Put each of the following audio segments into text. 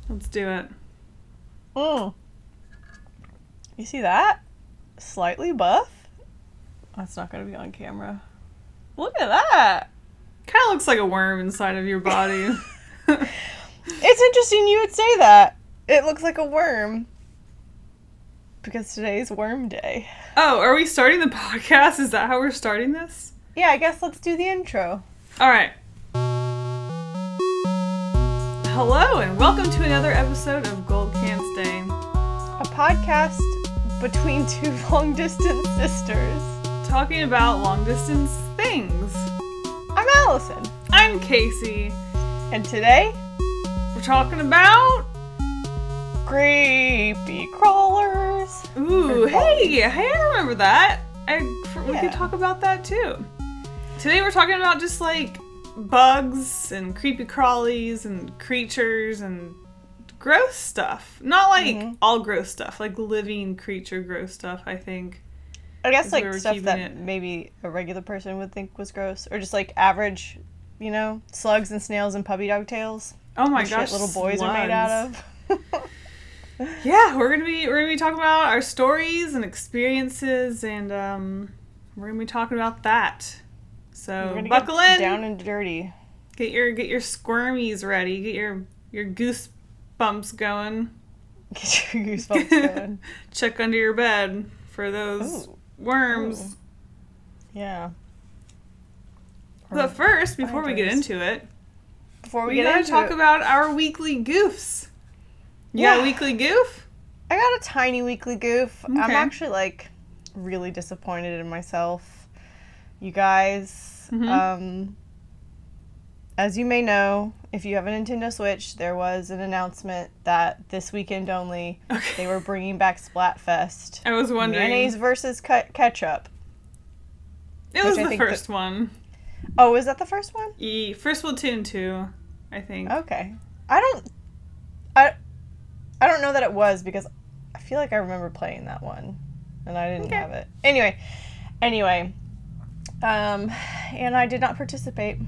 Let's do it. Mm. You see that? Slightly buff? That's not going to be on camera. Look at that! Kind of looks like a worm inside of your body. It's interesting you would say that. It looks like a worm. Because today's worm day. Oh, are we starting the podcast? Is that how we're starting this? Yeah, I guess let's do the intro. All right. Hello, and welcome to another episode of Gold Can Stay. A podcast between two long-distance sisters. Talking about long-distance things. I'm Allyson. I'm Kasey. And today, We're talking about... creepy crawlers. Ooh, hey, I remember that. We could Yeah. talk about that too. Today we're talking about just like bugs and creepy crawlies and creatures and gross stuff. Not like all gross stuff, like living creature gross stuff, I think. I guess we like were stuff keeping that it- maybe a regular person would think was gross. Or just like average, slugs and snails and puppy dog tails. Oh my And gosh, shit little boys are made out of. Yeah, we're gonna be talking about our stories and experiences, and we're gonna be talking about that. We're So gonna buckle get in, down and dirty. get your squirmies ready, get your goosebumps going. Get your goosebumps going. Check under your bed for those Ooh. worms. Ooh. Yeah. But first, before we get spiders. into it, Before we we get gotta into talk it, about our weekly goofs. You got a Yeah. weekly goof? I got a tiny weekly goof. I'm Okay. actually really disappointed in myself. You guys, as you may know, if you have a Nintendo Switch, there was an announcement that this weekend only, they were bringing back Splatfest. I was wondering. Mayonnaise versus ketchup. It was which I the think first one. Oh, was that the first one? First Splatoon 2, I think. Okay. I don't know that it was because I feel like I remember playing that one and I didn't Okay. have it. Anyway, and I did not participate.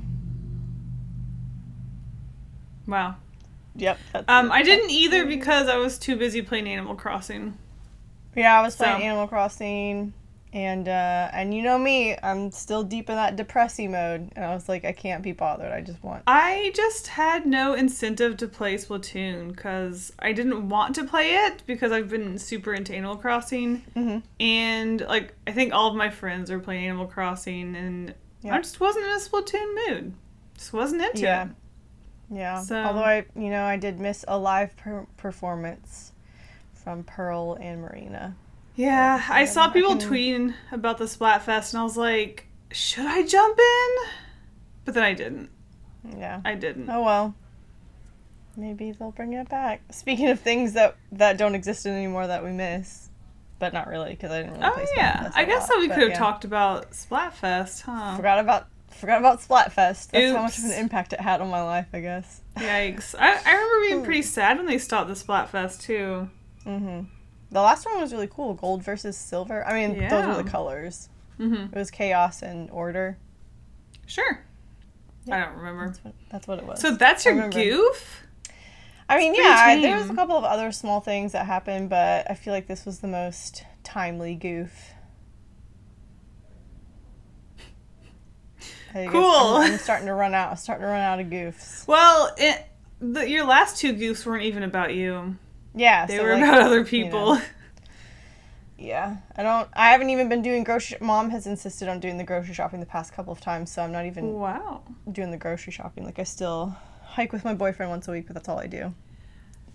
Wow. Yep. I didn't either because I was too busy playing Animal Crossing. Yeah, I was playing So- Animal Crossing and you know me, I'm still deep in that depressy mode and I was like, I can't be bothered. I just had no incentive to play Splatoon because I didn't want to play it because I've been super into Animal Crossing. Mm-hmm. And, I think all of my friends are playing Animal Crossing and Yeah. I just wasn't in a Splatoon mood. Just wasn't into it. Yeah. So- Although I did miss a live performance from Pearl and Marina. Yeah, I saw people can- tweeting about the Splatfest and I was like, should I jump in? But then I didn't. Yeah. I didn't. Oh well. Maybe they'll bring it back. Speaking of things that don't exist anymore that we miss, but not really because I didn't really play Oh yeah, Splatfest I a guess lot, that we but could have yeah. talked about Splatfest, huh? Forgot about Splatfest. That's how much of Oops. an impact it had on my life, I guess. Yikes. I remember being pretty sad when they stopped the Splatfest too. Mhm. The last one was really cool. Gold versus silver. I mean, those Yeah. were the colors. Mm-hmm. It was chaos and order. Sure. Yeah. I don't remember. That's what it was. So that's I your remember. goof? I mean, pretty yeah, there was a tame. couple of other small things that happened, but I feel like this was the most timely goof. I guess Cool. I'm starting to run out. I'm starting to run out of goofs. Well, your last two goofs weren't even about you. Yeah, They so, were like, about other you people. know, yeah, I haven't even been doing Mom has insisted on doing the grocery shopping the past couple of times, so I'm not even Wow. doing the grocery shopping. Like, I still hike with my boyfriend once a week, but that's all I do.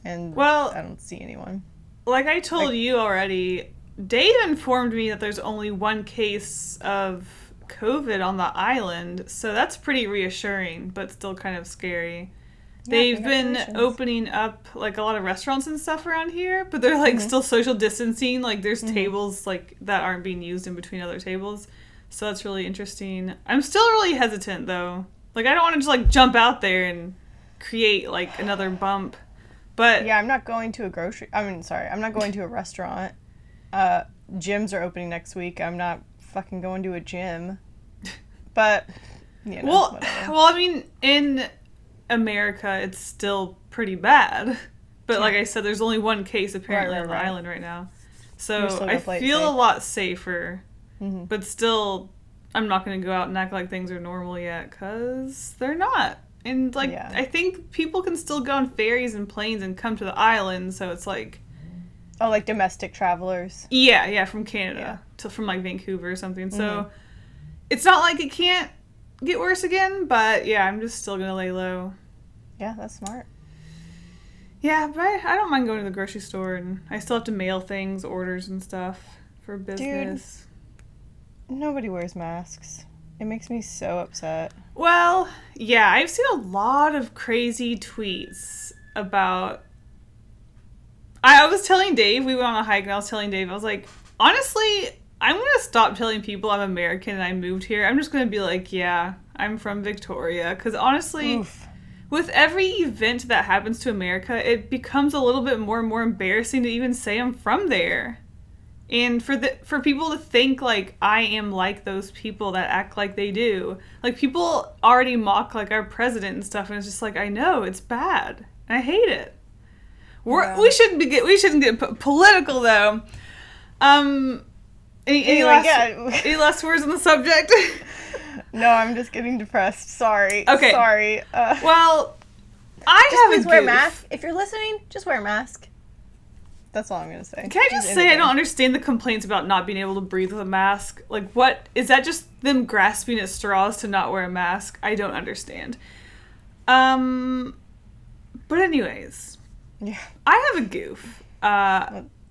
And Well- I don't see anyone. Like I told you already, Dave informed me that there's only one case of COVID on the island, so that's pretty reassuring, but still kind of scary. They've been congratulations. opening up a lot of restaurants and stuff around here, but they're still social distancing. There's tables that aren't being used in between other tables, so that's really interesting. I'm still really hesitant though. I don't want to just jump out there and create another bump. But Yeah, I'm not going to I'm not going to a restaurant. Gyms are opening next week. I'm not fucking going to a gym. But, whatever. well, I mean, in America, it's still pretty bad. But like I said, there's only one case apparently on the island right now. So I feel a lot safer. Mm-hmm. But still, I'm not going to go out and act like things are normal yet, because they're not. And, like, I think people can still go on ferries and planes and come to the island, so it's like... Oh, like domestic travelers? Yeah, from Canada. From, like, Vancouver or something. Mm-hmm. So, it's not like it can't get worse again, but, yeah, I'm just still going to lay low. Yeah, that's smart. Yeah, but I don't mind going to the grocery store, and I still have to mail things, orders and stuff for business. Dude, nobody wears masks. It makes me so upset. Well, yeah, I've seen a lot of crazy tweets about... I was telling Dave, we went on a hike, and I was telling Dave, I was like, honestly, I'm going to stop telling people I'm American and I moved here. I'm just going to be like, yeah, I'm from Victoria. Because honestly, with every event that happens to America, it becomes a little bit more and more embarrassing to even say I'm from there. And for people to think, like, I am like those people that act like they do. Like, people already mock, like, our president and stuff, and it's just like, I know, it's bad. And I hate it. We shouldn't get political, though. Any last words on the subject? No, I'm just getting depressed. Sorry. Okay. Sorry. Well, just wear a mask. If you're listening, just wear a mask. That's all I'm going to say. Can I just say I don't understand the complaints about not being able to breathe with a mask? Like, what? Is that just them grasping at straws to not wear a mask? I don't understand. But anyways. Yeah. I have a goof.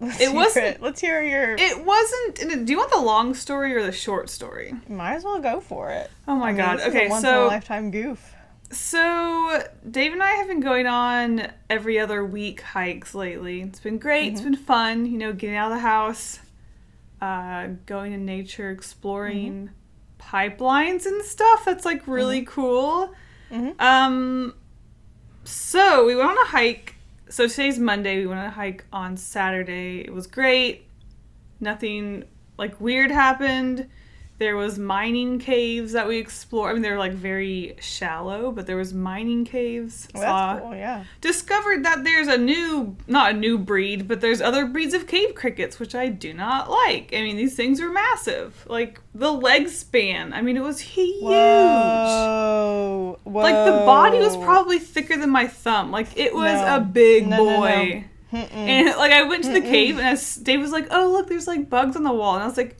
Let's hear your... It wasn't... Do you want the long story or the short story? Might as well go for it. Oh my God. This is a once-in-a-lifetime goof. So, Dave and I have been going on every other week hikes lately. It's been great. Mm-hmm. It's been fun, getting out of the house, going in nature, exploring pipelines and stuff. That's, like, really cool. Mm-hmm. So, we went on a hike. So, today's Monday. We went on a hike on Saturday. It was great. Nothing, like, weird happened. There was mining caves that we explored. I mean, they were, like, very shallow, but there was mining caves. Oh, that's cool, yeah. Discovered that there's not a new breed, but there's other breeds of cave crickets, which I do not like. I mean, these things are massive. Like, the leg span. I mean, it was huge. Whoa. Like, the body was probably thicker than my thumb. Like, it was a big boy. No. And, like, I went to the cave, and Dave was like, oh, look, there's, like, bugs on the wall. And I was like...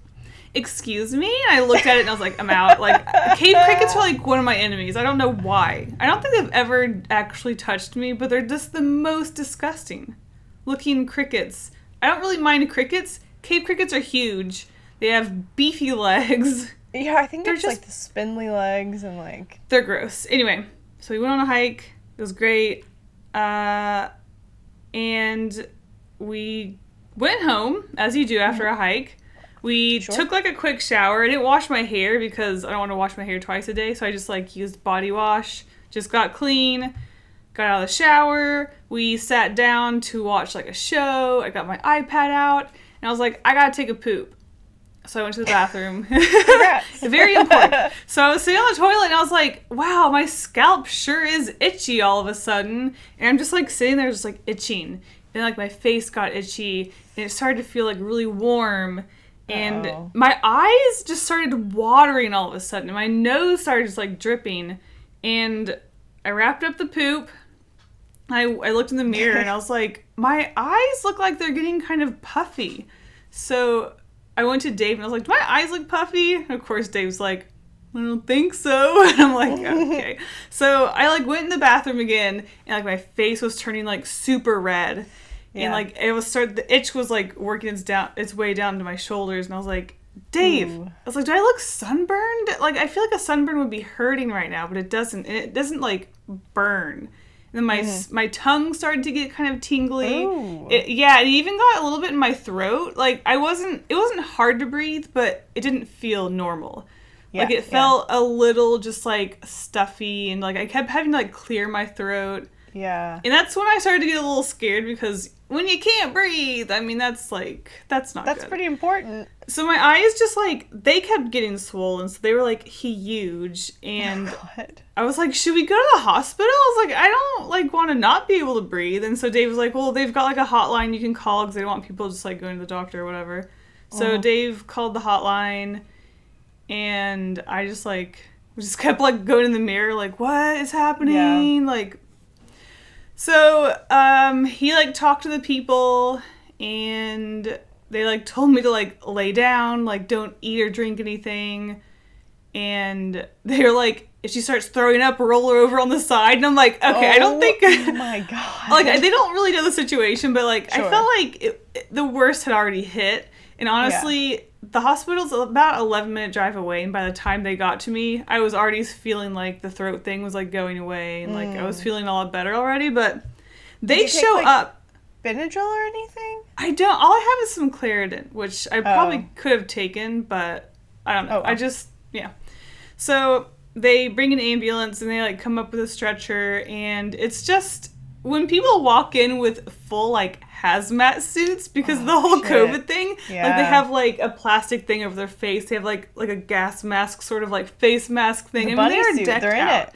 excuse me? And I looked at it and I was like, I'm out. Like, cave crickets are like one of my enemies. I don't know why. I don't think they've ever actually touched me, but they're just the most disgusting looking crickets. I don't really mind crickets. Cave crickets are huge. They have beefy legs. Yeah, I think they're just like the spindly legs and like... They're gross. Anyway, so we went on a hike. It was great. And we went home, as you do after a hike. We took, like, a quick shower. I didn't wash my hair because I don't want to wash my hair twice a day. So I just, like, used body wash. Just got clean. Got out of the shower. We sat down to watch, like, a show. I got my iPad out. And I was like, I gotta take a poop. So I went to the bathroom. Very important. So I was sitting on the toilet and I was like, wow, my scalp sure is itchy all of a sudden. And I'm just, like, sitting there just, like, itching. And, like, my face got itchy. And it started to feel, like, really warm. And my eyes just started watering all of a sudden. And my nose started just, like, dripping. And I wrapped up the poop. I looked in the mirror and I was like, my eyes look like they're getting kind of puffy. So I went to Dave and I was like, do my eyes look puffy? And of course, Dave's like, I don't think so. And I'm like, okay. So I, like, went in the bathroom again. And, like, my face was turning, like, super red. Yeah. And, like, the itch was, like, working its way down to my shoulders. And I was like, Dave, I was like, do I look sunburned? Like, I feel like a sunburn would be hurting right now, but it doesn't. And it doesn't, like, burn. And then my tongue started to get kind of tingly. It even got a little bit in my throat. Like, it wasn't hard to breathe, but it didn't feel normal. Yeah, like, it felt a little just, like, stuffy. And, like, I kept having to, like, clear my throat. Yeah. And that's when I started to get a little scared because when you can't breathe, I mean, that's not good. That's pretty important. So my eyes just, like, they kept getting swollen. So they were, like, huge. And God. I was like, should we go to the hospital? I was like, I don't, like, want to not be able to breathe. And so Dave was like, well, they've got, like, a hotline you can call because they don't want people just, like, going to the doctor or whatever. So Dave called the hotline. And I just, like, kept, like, going in the mirror, like, what is happening? Yeah. Like... So, he, like, talked to the people, and they, like, told me to, like, lay down, like, don't eat or drink anything, and they were like, if she starts throwing up, roll her over on the side, and I'm like, okay, I don't think... Oh, my God. Like, they don't really know the situation, but, like, Sure. I felt like the worst had already hit, and honestly... The hospital's about an 11-minute drive away, and by the time they got to me, I was already feeling like the throat thing was, like, going away, and, like, I was feeling a lot better already, but they show up. Benadryl or anything? I don't. All I have is some Claritin, which I probably could have taken, but I don't know. Yeah. So they bring an ambulance, and they, like, come up with a stretcher, and it's just... When people walk in with full, like, hazmat suits, because of the whole COVID thing, like, they have, like, a plastic thing over their face. They have, like a gas mask, sort of, like, face mask thing. I mean, they're in it.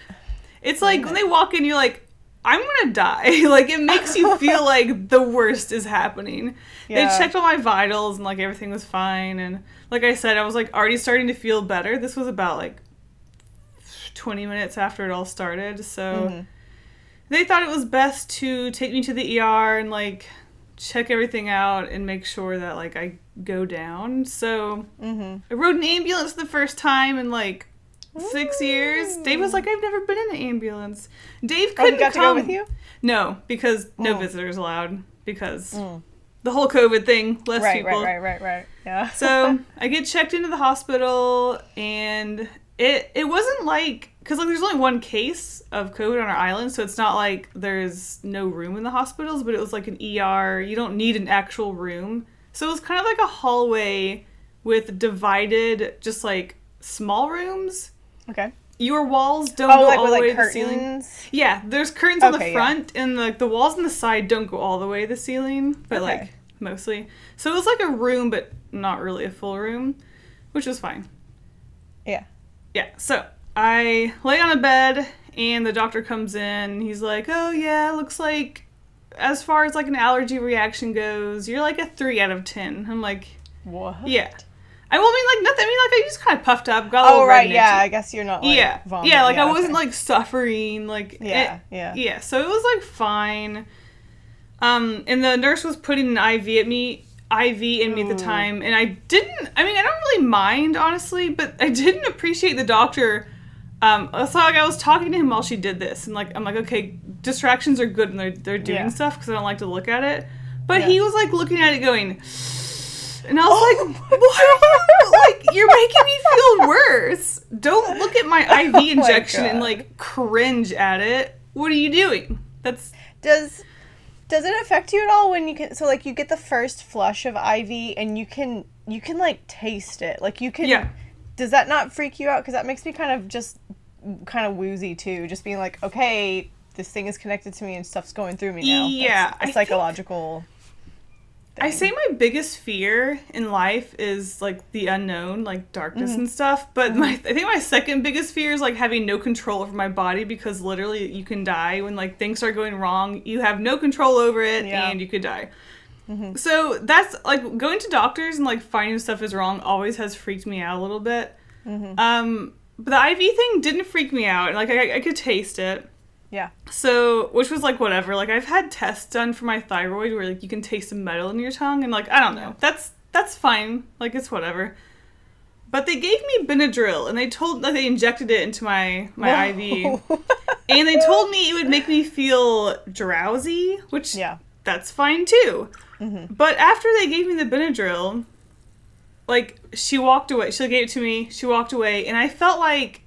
It's like, when they walk in, you're like, I'm gonna die. Like, it makes you feel like the worst is happening. Yeah. They checked all my vitals, and, like, everything was fine. And, like I said, I was, like, already starting to feel better. This was about, like, 20 minutes after it all started, so... They thought it was best to take me to the ER and, like, check everything out and make sure that, like, I go down. So, I rode an ambulance the first time in, like, 6 years. Dave was like, I've never been in an ambulance. Dave couldn't come. To go with you? No, because no visitors allowed. Because the whole COVID thing, less people. Right. Yeah. So, I get checked into the hospital, and it wasn't like... Because, like, there's only one case of COVID on our island, so it's not like there's no room in the hospitals, but it was like an ER. You don't need an actual room. So it was kind of like a hallway with divided, just, like, small rooms. Okay. Your walls don't go all the way to the curtains? ceiling. Yeah, there's curtains on the front, and, like, the walls on the side don't go all the way to the ceiling, but, like, mostly. So it was like a room, but not really a full room, which was fine. Yeah. Yeah, so... I lay on a bed, and the doctor comes in, he's like, oh, yeah, looks like, as far as, like, an allergy reaction goes, you're, like, a 3 out of 10. I'm like, what? Yeah. I mean, like, nothing, I mean, like, I just kind of puffed up, got a little red and itchy. I guess you're not, like, vomiting. Yeah, like, I wasn't, like, suffering, like, Yeah, so it was, like, fine. And the nurse was putting an IV in me at the time, and I don't really mind, honestly, but I didn't appreciate the doctor. So, like, I was talking to him while she did this, and, like, I'm like, okay, distractions are good when they're doing stuff, because I don't like to look at it, but he was, like, looking at it going, and I was like, what? Like, you're making me feel worse. Don't look at my IV injection and, like, cringe at it. What are you doing? Does it affect you at all when you can, so, like, you get the first flush of IV, and you can, like, taste it, like, you can... Yeah. Does that not freak you out? Because that makes me kind of woozy, too. Just being like, okay, this thing is connected to me and stuff's going through me now. Yeah. That's a psychological thing. I say my biggest fear in life is, like, the unknown, like, darkness and stuff. But I think my second biggest fear is, like, having no control over my body, because literally you can die when, like, things start going wrong. You have no control over it, and you could die. So that's, like, going to doctors and, like, finding stuff is wrong always has freaked me out a little bit. But the IV thing didn't freak me out. Like, I could taste it. Yeah. So, which was, like, whatever. Like, I've had tests done for my thyroid where, like, you can taste the metal in your tongue, and, like, I don't know. That's fine. Like, it's whatever. But they gave me Benadryl, and they injected it into my IV. And they told me it would make me feel drowsy, which that's fine, too. But after they gave me the Benadryl, like, she walked away. She gave it to me. She walked away. And I felt like...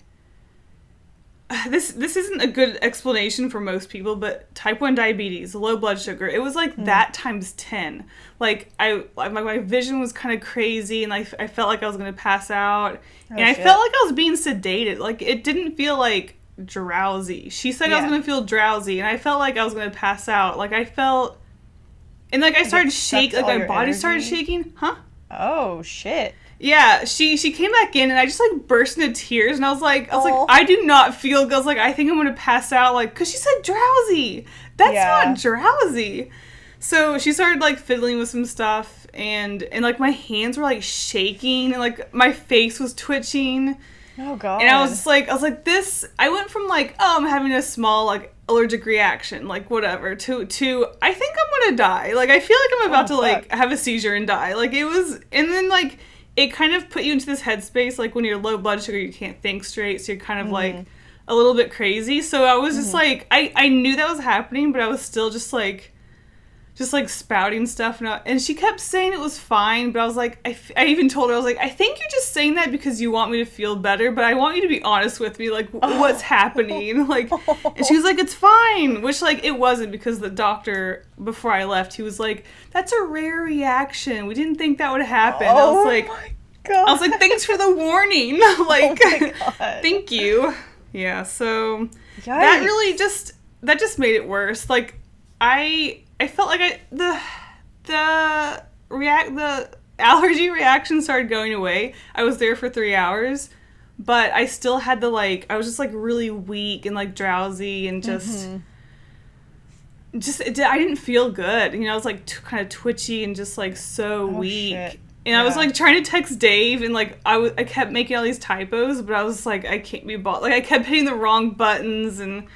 This isn't a good explanation for most people, but type 1 diabetes, low blood sugar, it was like that times 10. Like, my vision was kind of crazy, and I felt like I was going to pass out. And I felt like I was being sedated. Like, it didn't feel like drowsy. She said I was going to feel drowsy, and I felt like I was going to pass out. Like, I felt... And, like, I started shaking. Like, my body started shaking. Huh? Oh, shit. Yeah, she came back in, and I just, like, burst into tears, and I was like, I do not feel good. I was like, I think I'm going to pass out, like, because she said drowsy. That's not drowsy. So she started, like, fiddling with some stuff, and, like, my hands were, like, shaking, and, like, my face was twitching. Oh, God. And I was like, I went from, like, oh, I'm having a small, like, allergic reaction, like, whatever, to I think I'm gonna die. Like, I feel like I'm about to, like, have a seizure and die. Like, it was, and then, like, it kind of put you into this headspace, like, when you're low blood sugar, you can't think straight, so you're kind of, like, a little bit crazy. So I was just, like, I knew that was happening, but I was still just, like, spouting stuff. And she kept saying it was fine, but I was like, I even told her, I was like, I think you're just saying that because you want me to feel better, but I want you to be honest with me, like, what's happening? Like, and she was like, it's fine, which, like, it wasn't, because the doctor, before I left, he was like, that's a rare reaction. We didn't think that would happen. I was like, my God. I was like, thanks for the warning. Like, thank you. Yeah, so that really just made it worse. Like, I felt like the allergy reaction started going away. I was there for 3 hours, but I still had the, like, I was just, like, really weak and, like, drowsy and just I didn't feel good. You know, I was, like, kind of twitchy and just, like, so weak. Shit. And I was, like, trying to text Dave, and, like, I kept making all these typos, but I was, like, I can't be bothered. Like, I kept hitting the wrong buttons, and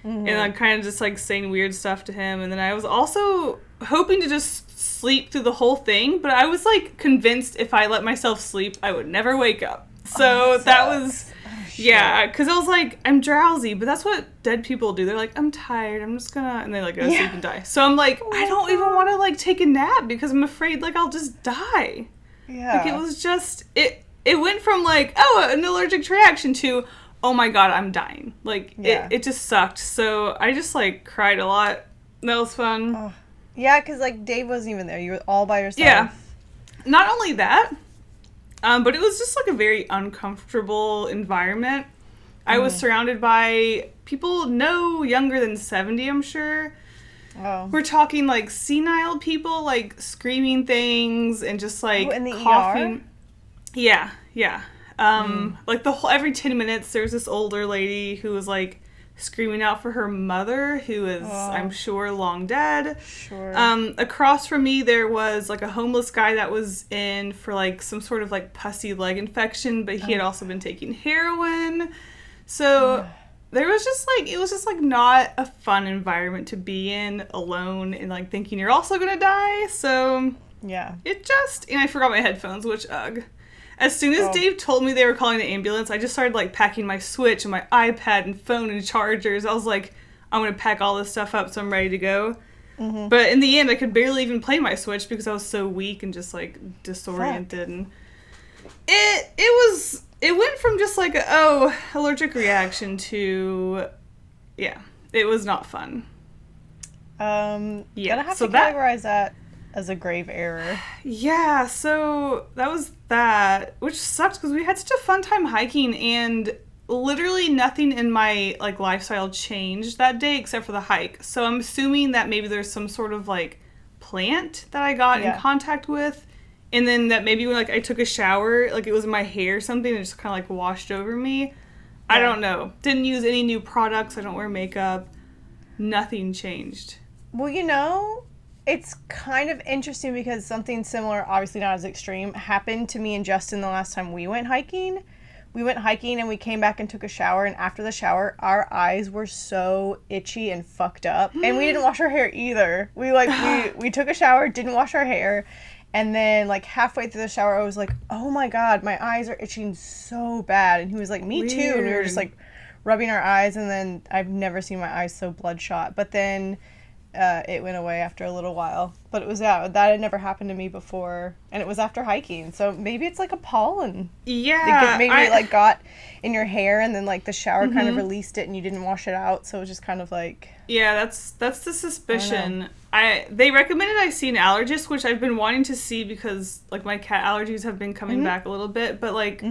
I'm kind of just, like, saying weird stuff to him. And then I was also hoping to just sleep through the whole thing, but I was, like, convinced if I let myself sleep, I would never wake up. So that was... Yeah, because I was like, I'm drowsy, but that's what dead people do. They're like, I'm tired, I'm just gonna... And they, like, go to sleep and die. So I'm like, I don't even want to, like, take a nap, because I'm afraid, like, I'll just die. Yeah. Like, it was just... It went from, like, oh, an allergic reaction to... oh my God, I'm dying. Like, it just sucked. So I just, like, cried a lot. That was fun. Oh. Yeah, because, like, Dave wasn't even there. You were all by yourself. Yeah. Not only that, but it was just, like, a very uncomfortable environment. I was surrounded by people no younger than 70, I'm sure. Oh. We're talking, like, senile people, like, screaming things and just, like, in the coughing. ER? Yeah. Like, every 10 minutes, there's this older lady who was, like, screaming out for her mother, who is, I'm sure, long dead. Sure. Across from me, there was, like, a homeless guy that was in for, like, some sort of, like, pussy leg infection, but he had also been taking heroin. So there was just, like, it was just, like, not a fun environment to be in alone and, like, thinking you're also gonna die. So, yeah. And I forgot my headphones, which, ugh. As soon as Dave told me they were calling the ambulance, I just started, like, packing my Switch and my iPad and phone and chargers. I was like, I'm going to pack all this stuff up so I'm ready to go. But in the end, I could barely even play my Switch because I was so weak and just, like, disoriented. And it went from just, like, allergic reaction to, it was not fun. Gonna have to categorize that as a grave error. Yeah, so that was that, which sucked because we had such a fun time hiking, and literally nothing in my, like, lifestyle changed that day except for the hike. So I'm assuming that maybe there's some sort of, like, plant that I got in contact with, and then that maybe when, like, I took a shower, like, it was in my hair or something, and it just kind of, like, washed over me. I don't know. Didn't use any new products. I don't wear makeup. Nothing changed. Well, you know, it's kind of interesting because something similar, obviously not as extreme, happened to me and Justin the last time we went hiking. We went hiking and we came back and took a shower, and after the shower, our eyes were so itchy and fucked up. And we didn't wash our hair either. We took a shower, didn't wash our hair, and then, like, halfway through the shower, I was like, oh my God, my eyes are itching so bad. And he was like, me too. And we were just, like, rubbing our eyes, and then I've never seen my eyes so bloodshot. But then it went away after a little while. But it was, that had never happened to me before. And it was after hiking. So maybe it's like a pollen. Yeah. Maybe it, like, got in your hair, and then, like, the shower kind of released it and you didn't wash it out. So it was just kind of like... Yeah, that's the suspicion. They recommended I see an allergist, which I've been wanting to see because, like, my cat allergies have been coming back a little bit. But, like,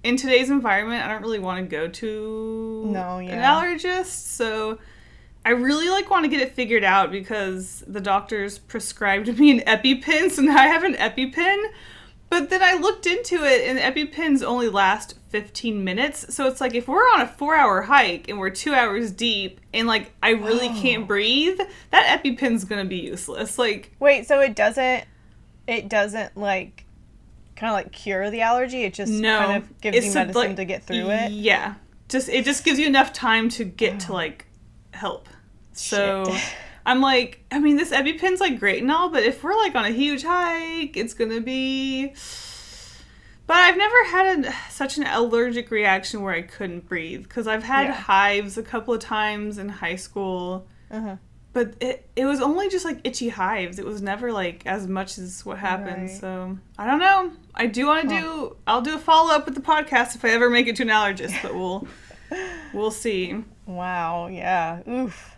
in today's environment, I don't really want to go to an allergist. So I really want to get it figured out because the doctors prescribed me an EpiPen, so now I have an EpiPen. But then I looked into it, and EpiPens only last 15 minutes. So it's if we're on a 4-hour hike and we're 2 hours deep, and I really can't breathe, that EpiPen's gonna be useless. Wait, so it doesn't kind of cure the allergy? It just kind of gives you medicine to get through it? Yeah. It just gives you enough time to get to help. So Shit. I'm this EpiPen's great and all, but if we're on a huge hike, it's gonna be... But I've never had such an allergic reaction where I couldn't breathe, because I've had hives a couple of times in high school. Uh-huh. But it was only just itchy hives. It was never as much as what happened. Right. So I don't know. I do want to I'll do a follow-up with the podcast if I ever make it to an allergist, but we'll see. Wow, yeah. Oof.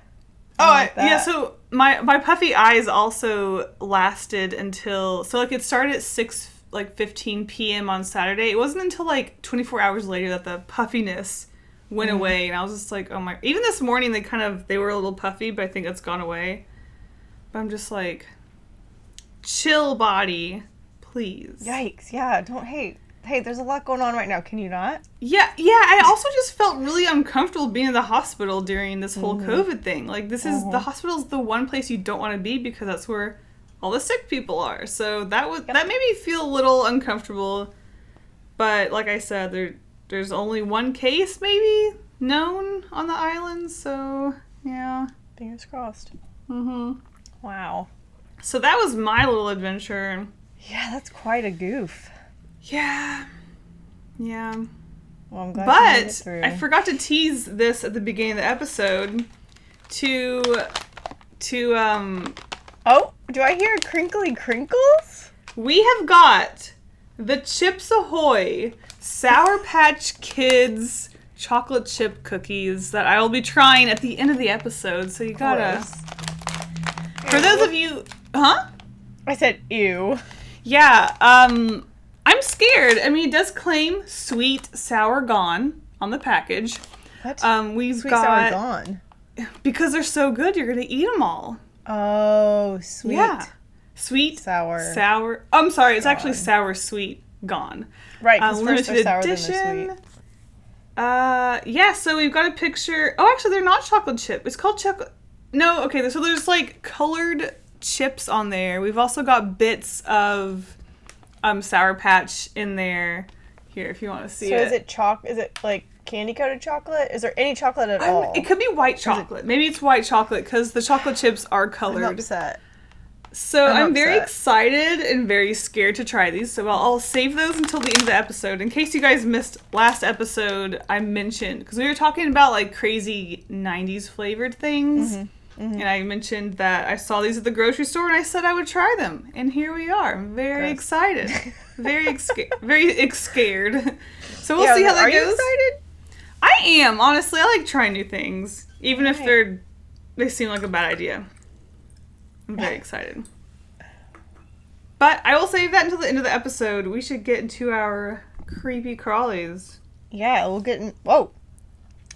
So my puffy eyes also lasted until, so it started at 6:15 p.m. on Saturday. It wasn't until 24 hours later that the puffiness went away, and I was just oh my, even this morning they were a little puffy, but I think it's gone away. But I'm just chill, body, please. Yikes, yeah, don't hate. Hey, there's a lot going on right now. Can you not? Yeah. I also just felt really uncomfortable being in the hospital during this whole COVID thing. The hospital's the one place you don't want to be, because that's where all the sick people are. So that made me feel a little uncomfortable. But like I said, there's only one case maybe known on the island. So yeah, fingers crossed. Mm-hmm. Wow. So that was my little adventure. Yeah, that's quite a goof. Yeah. Well, I'm glad you made it through. I forgot to tease this at the beginning of the episode to Oh, do I hear crinkly crinkles? We have got the Chips Ahoy Sour Patch Kids chocolate chip cookies that I will be trying at the end of the episode. So you gotta... For those of you... Huh? I said ew. Yeah, I'm scared. I mean, it does claim sweet, sour, gone on the package. What? We've sweet, got... sour, gone? Because they're so good, you're going to eat them all. Oh, sweet. Yeah. Sweet, sour. I'm sorry, it's actually sour, sweet, gone. Right, because first they're sour, edition. Then they're sweet. Yeah, so we've got a picture. Oh, actually, they're not chocolate chip. It's called chocolate... No, okay, so there's colored chips on there. We've also got bits of Sour Patch in there. Here, if you want to see it. So is it candy coated chocolate? Is there any chocolate at all? It could be white chocolate. Maybe it's white chocolate because the chocolate chips are colored. I'm upset. So I'm very excited and very scared to try these. So I'll save those until the end of the episode. In case you guys missed last episode, I mentioned, because we were talking about crazy 90s flavored things. Mm-hmm. Mm-hmm. And I mentioned that I saw these at the grocery store and I said I would try them. And here we are. I'm very excited. Very scared. So we'll see how that goes. Are you excited? I am, honestly. I like trying new things. Even if they seem like a bad idea. I'm very excited. But I will save that until the end of the episode. We should get into our creepy crawlies. Yeah, we'll get in... Whoa.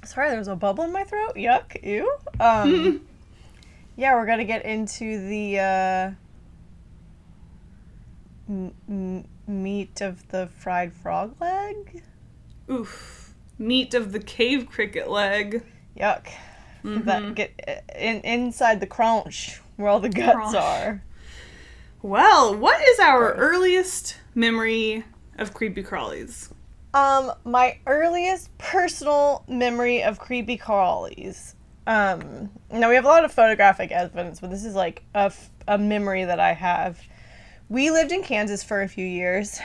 Sorry, there was a bubble in my throat. Yuck. Ew. Yeah, we're going to get into the meat of the fried frog leg. Oof. Meat of the cave cricket leg. Yuck. Mm-hmm. That get inside the crunch where all the guts are. Well, what is our earliest memory of creepy crawlies? My earliest personal memory of creepy crawlies. Now we have a lot of photographic evidence, but this is a memory that I have. We lived in Kansas for a few years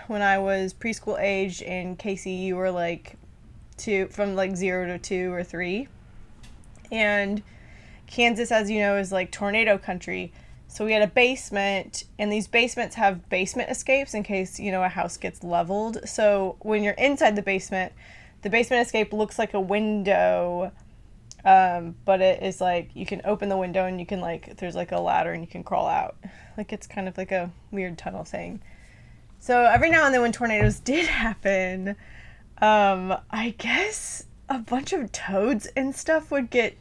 when I was preschool aged, and Kasey, you were from 0 to 2 or 3. And Kansas, as you know, is tornado country. So we had a basement, and these basements have basement escapes in case, a house gets leveled. So when you're inside the basement escape looks like a window, but it is you can open the window and you can there's a ladder and you can crawl out. It's kind of a weird tunnel thing. So every now and then when tornadoes did happen, I guess a bunch of toads and stuff would get,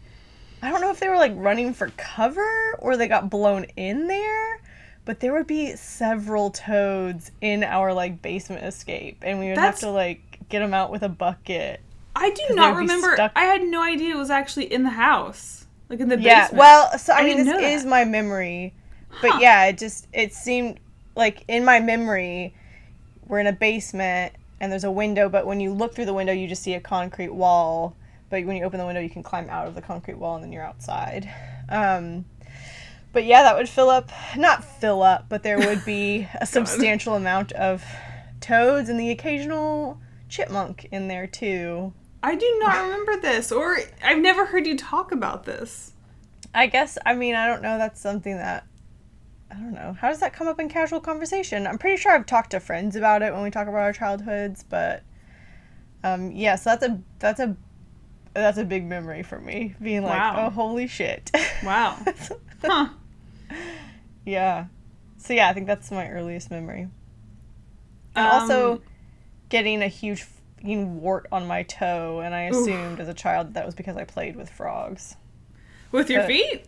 I don't know if they were like running for cover or they got blown in there, but there would be several toads in our like basement escape, and we would have to like get them out with a bucket. I do not remember. I had no idea it was actually in the house, like in the basement. Yeah, well, so I mean, this is my memory, but yeah, it seemed like in my memory, we're in a basement and there's a window, but when you look through the window, you just see a concrete wall. But when you open the window, you can climb out of the concrete wall and then you're outside. But yeah, that would not fill up, but there would be a substantial amount of toads and the occasional chipmunk in there too. I do not remember this, or I've never heard you talk about this. I guess, I mean, I don't know, that's something that, I don't know. How does that come up in casual conversation? I'm pretty sure I've talked to friends about it when we talk about our childhoods, but yeah, so that's a big memory for me, being like, wow. Oh, holy shit. Wow. Huh. Yeah. So yeah, I think that's my earliest memory. And also getting a huge wart on my toe, and I assumed as a child that was because I played with frogs. With your feet?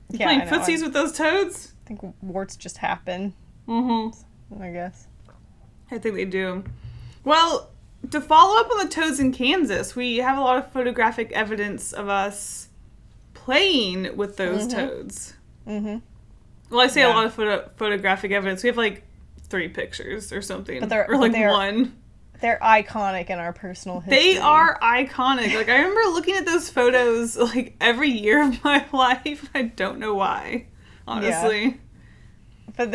Yeah, playing footsies with those toads? I think warts just happen. Mm-hmm. I guess. I think they do. Well, to follow up on the toads in Kansas, we have a lot of photographic evidence of us playing with those toads. Mm-hmm. Well, I say a lot of photographic evidence. We have like 3 pictures or something. Or like 1. They're iconic in our personal history. They are iconic. Like, I remember looking at those photos like every year of my life. I don't know why, honestly. Yeah. But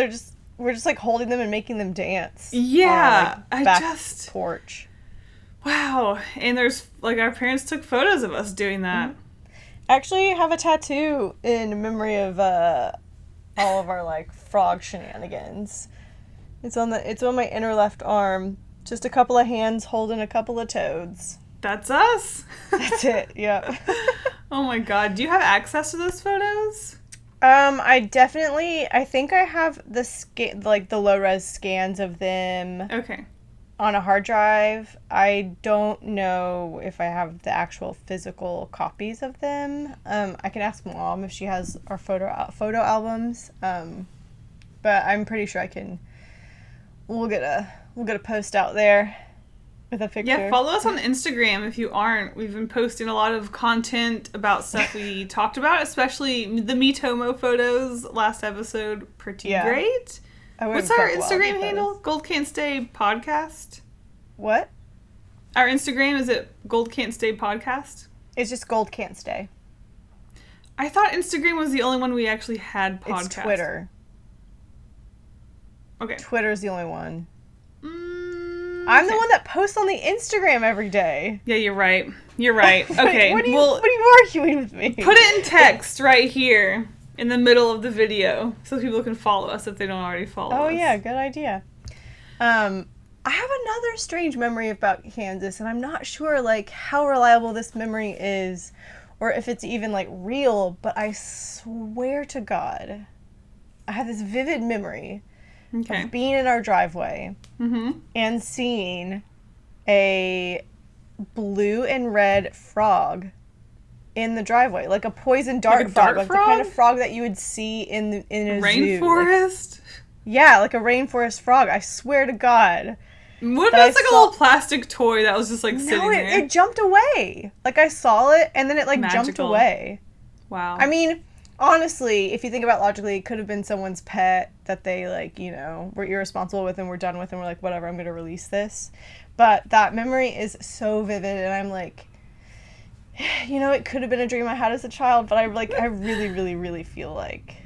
we're just like holding them and making them dance. Yeah. On our, like, back porch. Wow. And there's like our parents took photos of us doing that. I actually have a tattoo in memory of all of our like frog shenanigans. It's on my inner left arm. Just a couple of hands holding a couple of toads. That's us. That's it. Yep. Oh my god. Do you have access to those photos? I think I have the low res scans of them. Okay. On a hard drive. I don't know if I have the actual physical copies of them. I can ask Mom if she has our photo albums. But I'm pretty sure I can. We'll get a post out there with a picture. Yeah, follow us on Instagram if you aren't. We've been posting a lot of content about stuff we talked about, especially the Mitomo photos last episode. Pretty great. What's our Instagram handle? Gold Can't Stay Podcast? What? Our Instagram, is it Gold Can't Stay Podcast? It's just Gold Can't Stay. I thought Instagram was the only one we actually had podcast. It's Twitter. Okay. Twitter's the only one. I'm the one that posts on the Instagram every day. Yeah, you're right. You're right. Okay. What are you arguing with me? Put it in text right here in the middle of the video so people can follow us if they don't already follow us. Oh, yeah. Good idea. I have another strange memory about Kansas, and I'm not sure, like, how reliable this memory is or if it's even, like, real, but I swear to God, I have this vivid memory of being in our driveway and seeing a blue and red frog in the driveway, like a poison dart frog, like the kind of frog that you would see in a rainforest. Zoo. Yeah, like a rainforest frog. I swear to God. What if it's like a little plastic toy that was just like sitting there? It jumped away. Like I saw it and then it like jumped away. Wow. I mean, honestly, if you think about logically, it could have been someone's pet that they, like, you know, were irresponsible with and were done with and were like, whatever, I'm going to release this. But that memory is so vivid, and I'm like, you know, it could have been a dream I had as a child, but I really, really, really feel like...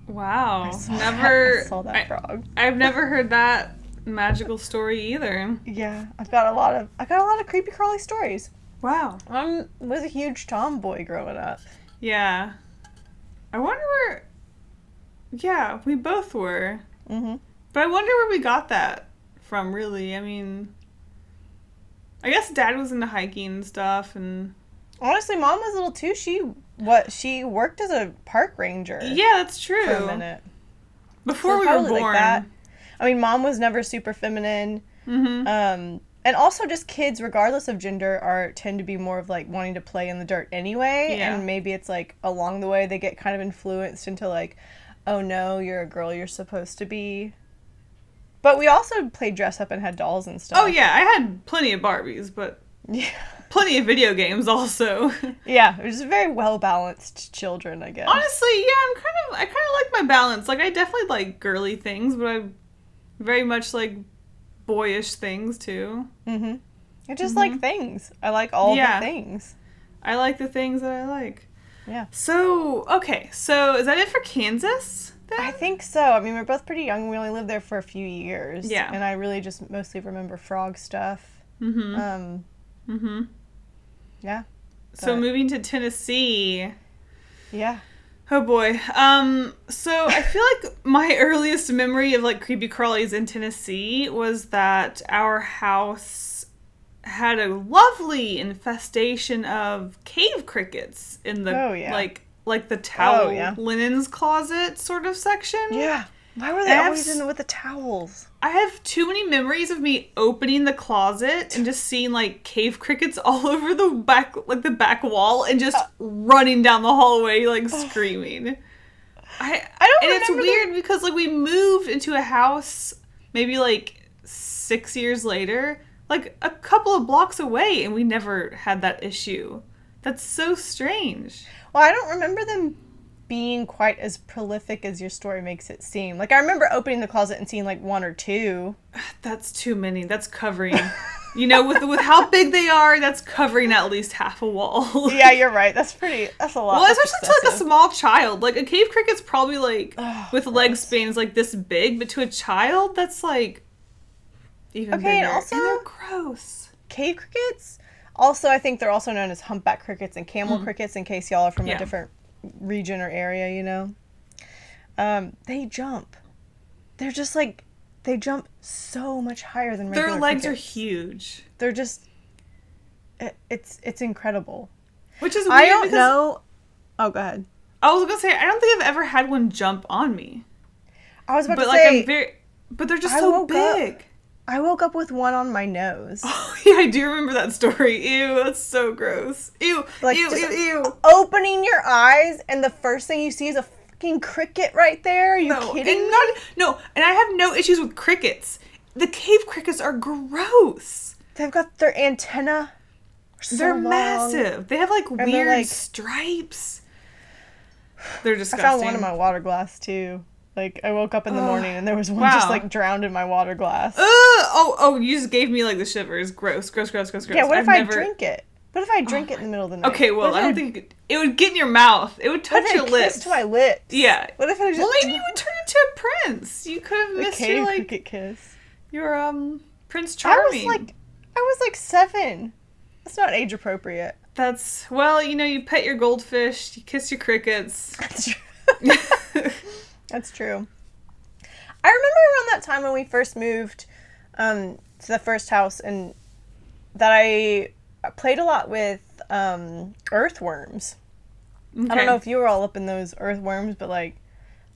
Wow. I saw that frog. I've never heard that magical story either. Yeah, I got a lot of creepy crawly stories. Wow. I was a huge tomboy growing up. Yeah. I wonder where... Yeah, we both were. Mm-hmm. But I wonder where we got that from, really. I mean... I guess Dad was into hiking and stuff, and... Honestly, Mom was little too. She worked as a park ranger. Yeah, that's true. For a minute. Before we were born. Like that. I mean, Mom was never super feminine. Mm-hmm. And also just kids, regardless of gender, tend to be more of like wanting to play in the dirt anyway. Yeah. And maybe it's like along the way they get kind of influenced into like, oh no, you're a girl, you're supposed to be. But we also played dress up and had dolls and stuff. Oh yeah, I had plenty of Barbies, but plenty of video games also. Yeah, it was very well balanced children, I guess. Honestly, yeah, I kind of like my balance. Like I definitely like girly things, but I very much like boyish things too. Mm-hmm. I just like things. I like all the things. I like the things that I like. Yeah. So, okay. So, is that it for Kansas then? I think so. I mean, we're both pretty young. We only lived there for a few years. Yeah. And I really just mostly remember frog stuff. Mm-hmm. Yeah. So, moving to Tennessee. Yeah. Oh boy. So I feel like my earliest memory of like creepy crawlies in Tennessee was that our house had a lovely infestation of cave crickets in the like the towel linens closet sort of section. Yeah. Why were they always in with the towels? I have too many memories of me opening the closet and just seeing like cave crickets all over the back wall and just running down the hallway like screaming. I don't remember. And it's weird because like we moved into a house maybe like 6 years later, like a couple of blocks away, and we never had that issue. That's so strange. Well, I don't remember them being quite as prolific as your story makes it seem. Like, I remember opening the closet and seeing, like, one or two. That's too many. That's covering, with how big they are, that's covering at least half a wall. Yeah, you're right. That's a lot. Well, especially to, like, a small child. Like, a cave cricket's probably, like, with leg spans, like, this big, but to a child, that's, like, even bigger. And also, and they're gross. Cave crickets, also, I think they're also known as humpback crickets and camel crickets, in case y'all are from a different region or area, they jump. They're just like, they jump so much higher than regular Their legs crickets. are huge. They're just, it's incredible. Which is weird. I don't know. Oh, go ahead. I was gonna say, I don't think I've ever had one jump on me. I was about to say, say, but they're just so big. I woke up with one on my nose. Oh, yeah, I do remember that story. Ew, that's so gross. Ew, like, ew. Opening your eyes and the first thing you see is a fucking cricket right there. Are you kidding me? No, and I have no issues with crickets. The cave crickets are gross. They've got their antenna. They're massive. They have like weird stripes. They're disgusting. I found one in my water glass too. Like, I woke up in the morning and there was one just, like, drowned in my water glass. Oh, you just gave me, like, the shivers. Gross. Yeah, what if I drink it? What if I drink it in the middle of the night? Okay, well, I don't think it would get in your mouth. It would touch your lips. Kiss to my lips. Yeah. What if I just... Well, maybe you would turn into a prince. You could have missed your, like... cricket kiss. Your, Prince Charming. I was like 7. That's not age appropriate. That's... Well, you pet your goldfish, you kiss your crickets. That's true. That's true. I remember around that time when we first moved to the first house, and that I played a lot with earthworms. Okay. I don't know if you were all up in those earthworms, but like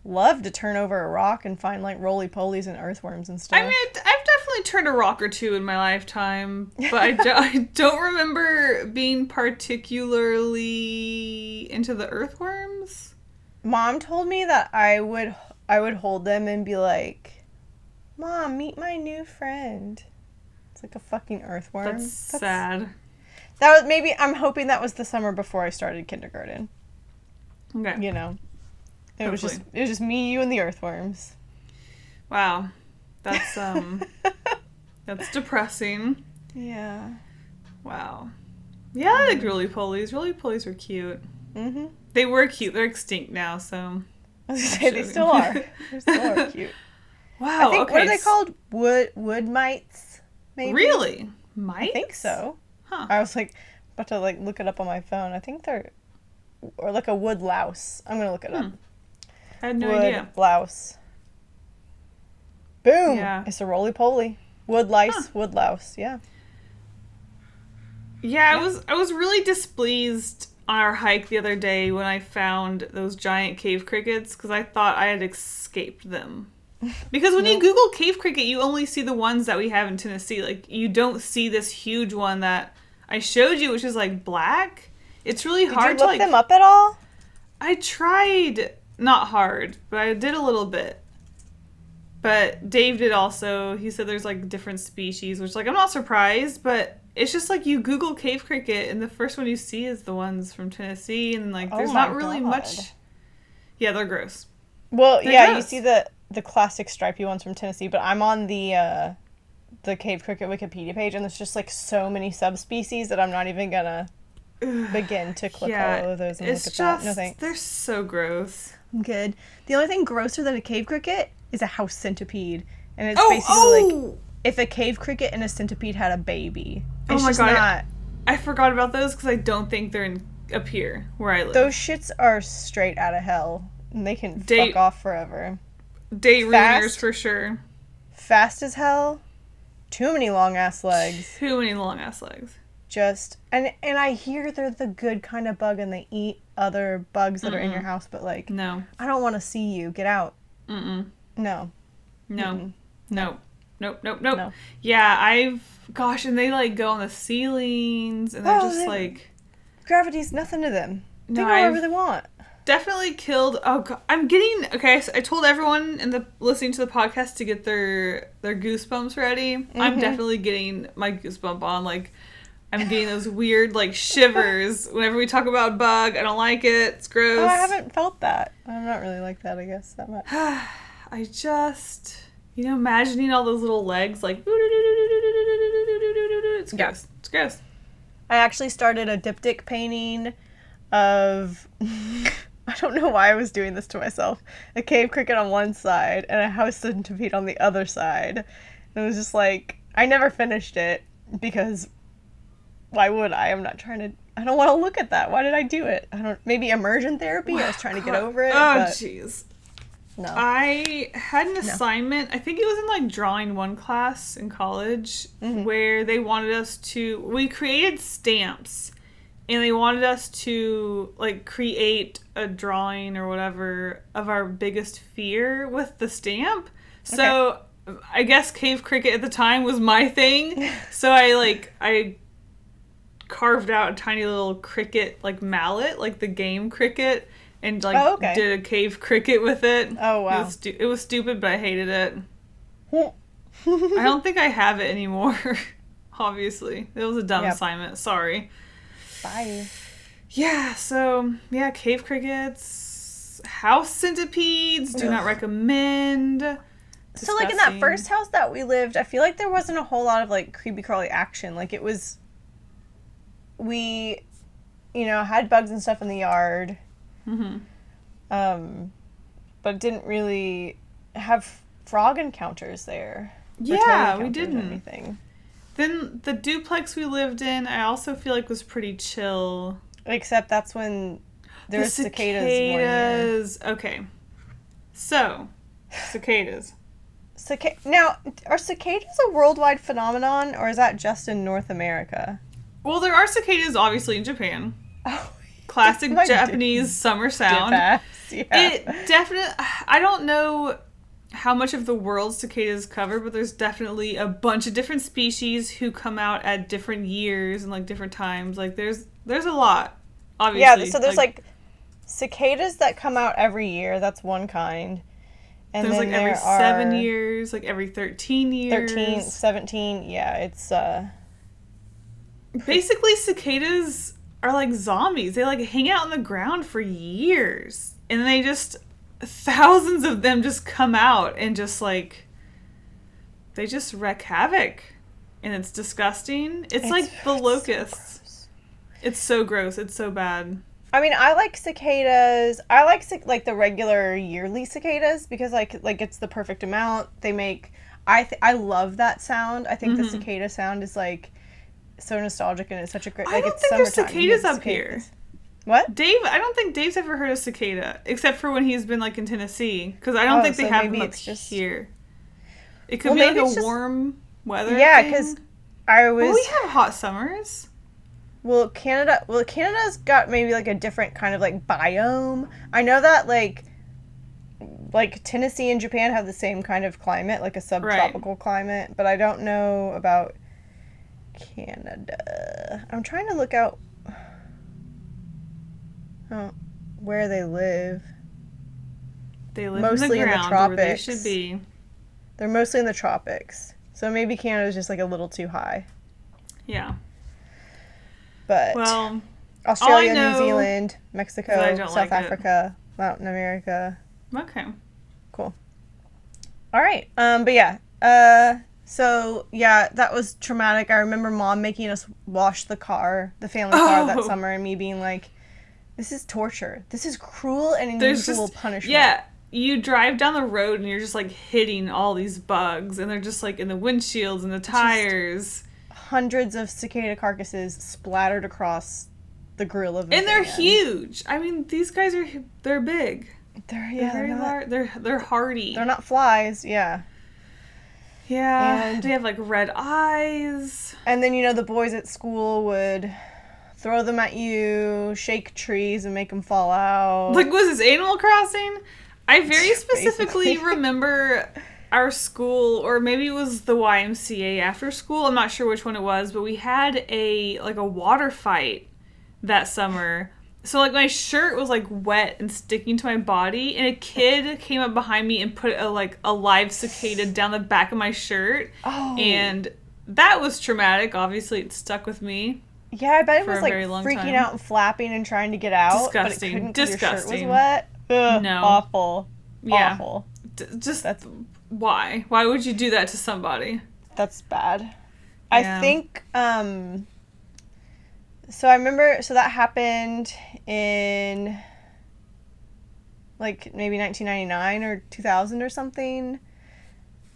loved to turn over a rock and find like roly-polies and earthworms and stuff. I mean, I've definitely turned a rock or two in my lifetime, but I don't remember being particularly into the earthworms. Mom told me that I would hold them and be like, Mom, meet my new friend. It's like a fucking earthworm. That's sad. That was I'm hoping that was the summer before I started kindergarten. Okay. It was just me, you, and the earthworms. Wow. That's that's depressing. Yeah. Wow. Yeah, I like roly-polies. Roly-polies are cute. Mm-hmm. They were cute. They're extinct now, so... I was going to say, they still are. They still are cute. Wow, I think, what are they called? Wood mites, maybe? Really? Mites? I think so. Huh. I was like, about to like look it up on my phone. I think they're... Or like a wood louse. I'm going to look it up. I had no idea. Wood louse. Boom! Yeah. It's a roly-poly. Wood lice, wood louse, yeah. Yeah, I was really displeased on our hike the other day when I found those giant cave crickets because I thought I had escaped them. Because when you Google cave cricket, you only see the ones that we have in Tennessee. Like, you don't see this huge one that I showed you, which is, like, black. It's really hard to, like... Did you look them up at all? I tried. Not hard, but I did a little bit. But Dave did also. He said there's, like, different species, which, like, I'm not surprised, but it's just, like, you Google cave cricket, and the first one you see is the ones from Tennessee, and, like, there's not really much... Yeah, they're gross. Well, you see the classic stripy ones from Tennessee, but I'm on the cave cricket Wikipedia page, and there's just, like, so many subspecies that I'm not even gonna begin to click all of those and look at that. No thanks. They're so gross. I'm good. The only thing grosser than a cave cricket is a house centipede, and it's basically like if a cave cricket and a centipede had a baby. It's just not... I forgot about those because I don't think they're up here where I live. Those shits are straight out of hell, and they can fuck off forever. Date ruiners for sure. Fast as hell. Too many long ass legs. Just and I hear they're the good kind of bug and they eat other bugs that are in your house, but like no. I don't want to see you. Get out. No. No. Nope. Yeah, and they like go on the ceilings and they're just like gravity's nothing to them. They go wherever they want. Definitely killed. Oh God, I'm getting okay. So I told everyone listening to the podcast to get their goosebumps ready. I'm definitely getting my goosebump on. Like, I'm getting those weird like shivers whenever we talk about bug. I don't like it. It's gross. Oh, I haven't felt that. I'm not really like that, I guess, that much. I just, imagining all those little legs like. It's gross. Yeah. It's gross. I actually started a diptych painting of. I don't know why I was doing this to myself. A cave cricket on one side and a house centipede on the other side. And it was just like, I never finished it because why would I? I don't want to look at that. Why did I do it? Maybe immersion therapy? I was trying to get over it. Oh, jeez. No. I had an assignment, I think it was in like drawing 1 class in college, where they wanted us we created stamps. And they wanted us to, like, create a drawing or whatever of our biggest fear with the stamp. So, I guess cave cricket at the time was my thing. So, I carved out a tiny little cricket, like, mallet, like the game cricket, and, like, did a cave cricket with it. Oh, wow. It was stupid, but I hated it. I don't think I have it anymore, obviously. It was a dumb assignment. Sorry. Bye. Yeah, so, cave crickets, house centipedes, do not recommend. Disgusting. So, like, in that first house that we lived, I feel like there wasn't a whole lot of, like, creepy crawly action. Like, it was, we, had bugs and stuff in the yard. But didn't really have frog encounters there. Yeah, we didn't. Anything. Then the duplex we lived in, I also feel like was pretty chill. Except that's when there were cicadas. Okay. So, cicadas. Now, are cicadas a worldwide phenomenon, or is that just in North America? Well, there are cicadas, obviously, in Japan. Oh, classic Japanese summer sound. Yeah. It definitely... I don't know how much of the world cicadas cover, but there's definitely a bunch of different species who come out at different years and, like, different times. Like, there's a lot, obviously. Yeah, so there's, like cicadas that come out every year. That's one kind. And there's, then like, every 7 years, like, every 13 years. 13, 17, yeah, it's, Basically, cicadas are like zombies. They, like, hang out on the ground for years. And they just... Thousands of them just come out and just, like... They just wreak havoc. And it's disgusting. It's like the locusts. So it's so gross. It's so bad. I mean, I like cicadas. I like the regular yearly cicadas because, like it's the perfect amount. They make... I love that sound. I think the cicada sound is, like... so nostalgic and it's such a great... I don't think there's cicadas up here. What? I don't think Dave's ever heard of cicada, except for when he's been, like, in Tennessee. Because I don't think they have them up here. It could be, like, a warm weather thing. Because I was... Well, we have hot summers. Well, Canada's got maybe, like, a different kind of, like, biome. I know that, like, like, Tennessee and Japan have the same kind of climate, like a subtropical climate, but I don't know about Canada. I'm trying to look out where they live. They live mostly in the tropics. Where they should be. They're mostly in the tropics. So maybe Canada's just, like, a little too high. Yeah. But well, Australia, New Zealand, Mexico, South Africa, Latin America. Okay. Cool. All right. But yeah. So yeah, that was traumatic. I remember Mom making us wash the family car that summer, and me being like, "This is torture. This is cruel and unusual punishment." Yeah. You drive down the road and you're just, like, hitting all these bugs, and they're just, like, in the windshields and the tires. Hundreds of cicada carcasses splattered across the grill of the And they're huge. I mean, these guys they're big. They're very large. They're hardy. They're not flies, yeah. Yeah. And they have, like, red eyes. And then, the boys at school would throw them at you, shake trees and make them fall out. Like, was this Animal Crossing? I very specifically remember our school, or maybe it was the YMCA after school. I'm not sure which one it was, but we had a water fight that summer. So, like, my shirt was, like, wet and sticking to my body, and a kid came up behind me and put a live cicada down the back of my shirt. Oh. And that was traumatic. Obviously, it stuck with me. Yeah, I bet it was, like, freaking out and flapping and trying to get out. Disgusting. But it couldn't 'cause Disgusting. your shirt was wet. Ugh, no. Awful. Yeah. Awful. Why? Why would you do that to somebody? That's bad. Yeah. I think, so I remember, that happened in, like, maybe 1999 or 2000 or something.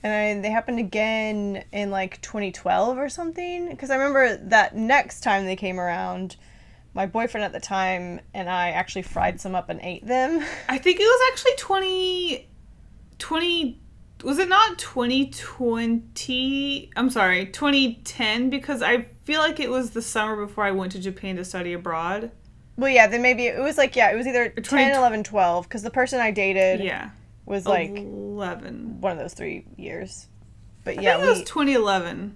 And they happened again in, like, 2012 or something. Because I remember that next time they came around, my boyfriend at the time and I actually fried some up and ate them. I think it was actually 2020. Was it not 2020? I'm sorry, 2010, because I feel like it was the summer before I went to Japan to study abroad. Well, yeah, then maybe it was like, it was either 10, 11, 12, because the person I dated was like 11. One of those 3 years. But I think it was 2011.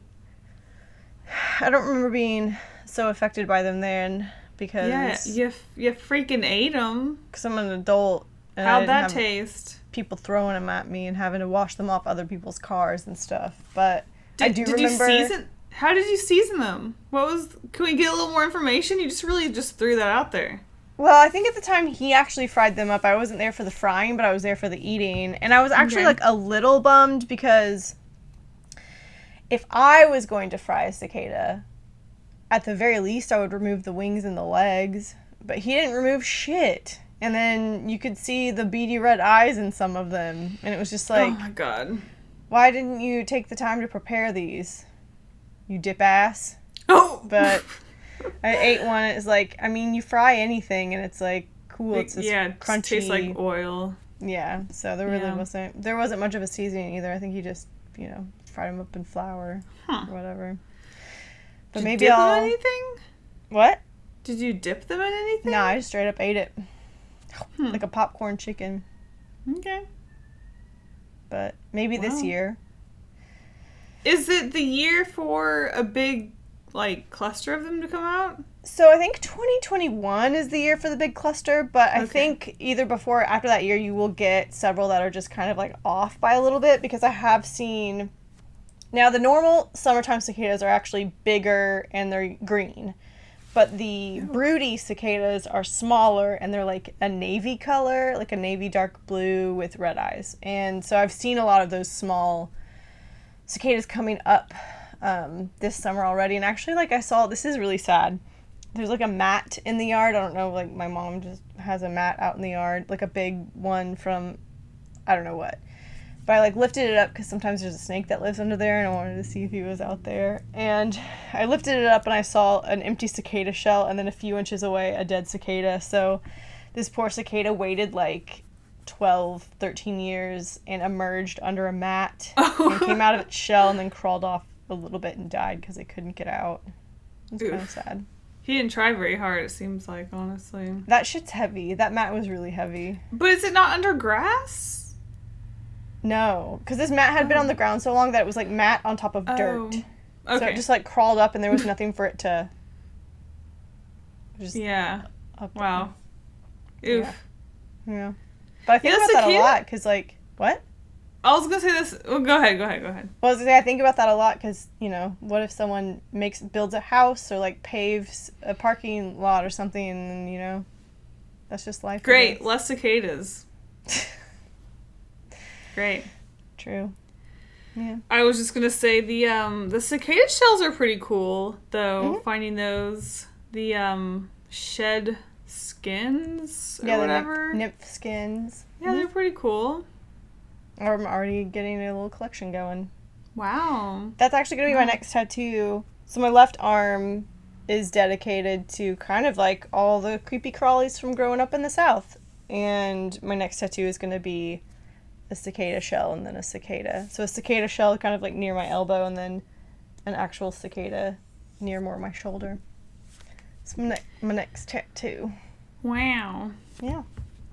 I don't remember being so affected by them then. Because you freaking ate them. Because I'm an adult. And how'd that taste? People throwing them at me and having to wash them off other people's cars and stuff. But I do remember. You season? How did you season them? Can we get a little more information? You just threw that out there. Well, I think at the time he actually fried them up. I wasn't there for the frying, but I was there for the eating. And I was actually like a little bummed because if I was going to fry a cicada, at the very least, I would remove the wings and the legs. But he didn't remove shit. And then you could see the beady red eyes in some of them. And it was just like... Oh, my God. Why didn't you take the time to prepare these? You dip ass. Oh! But I ate one. It's like, I mean, you fry anything and it's like, cool. It's just crunchy. It tastes like oil. Yeah. So there really wasn't... There wasn't much of a seasoning either. I think he just, fried them up in flour or whatever. But Did maybe you dip them in anything? What? Did you dip them in anything? No, I just straight up ate it. Like a popcorn chicken. Okay. But maybe this year. Is it the year for a big, cluster of them to come out? So I think 2021 is the year for the big cluster, but I think either before or after that year you will get several that are just kind of, off by a little bit, because I have seen... Now, the normal summertime cicadas are actually bigger and they're green. But the broody cicadas are smaller and they're like a navy color, like a navy dark blue with red eyes. And so I've seen a lot of those small cicadas coming up this summer already. And actually, I saw, this is really sad. There's a mat in the yard. I don't know, my mom just has a mat out in the yard, a big one from, I don't know what. But I lifted it up because sometimes there's a snake that lives under there and I wanted to see if he was out there. And I lifted it up and I saw an empty cicada shell and then a few inches away a dead cicada. So this poor cicada waited 12, 13 years and emerged under a mat and came out of its shell and then crawled off a little bit and died because it couldn't get out. It's kind of sad. He didn't try very hard, it seems like, honestly. That shit's heavy. That mat was really heavy. But is it not under grass? No, because this mat had been on the ground so long that it was like mat on top of dirt. Okay. So it just like crawled up and there was nothing for it to just up. Wow. Oof. Yeah. But I think about that a lot because like, what? I was going to say this. Well, go ahead. Well, I was going to say, I think about that a lot because, you know, what if someone builds a house or, like, paves a parking lot or something and then, you know, that's just life. Great. Less cicadas. Great. True. Yeah. I was just going to say the cicada shells are pretty cool, though, finding those. The shed skins or whatever. Nymph skins. Yeah, they're pretty cool. I'm already getting a little collection going. Wow. That's actually going to be my next tattoo. So my left arm is dedicated to kind of like all the creepy crawlies from growing up in the South. And my next tattoo is going to be a cicada shell and then a cicada. So a cicada shell kind of like near my elbow and then an actual cicada near more my shoulder. It's my next tattoo. Wow. Yeah.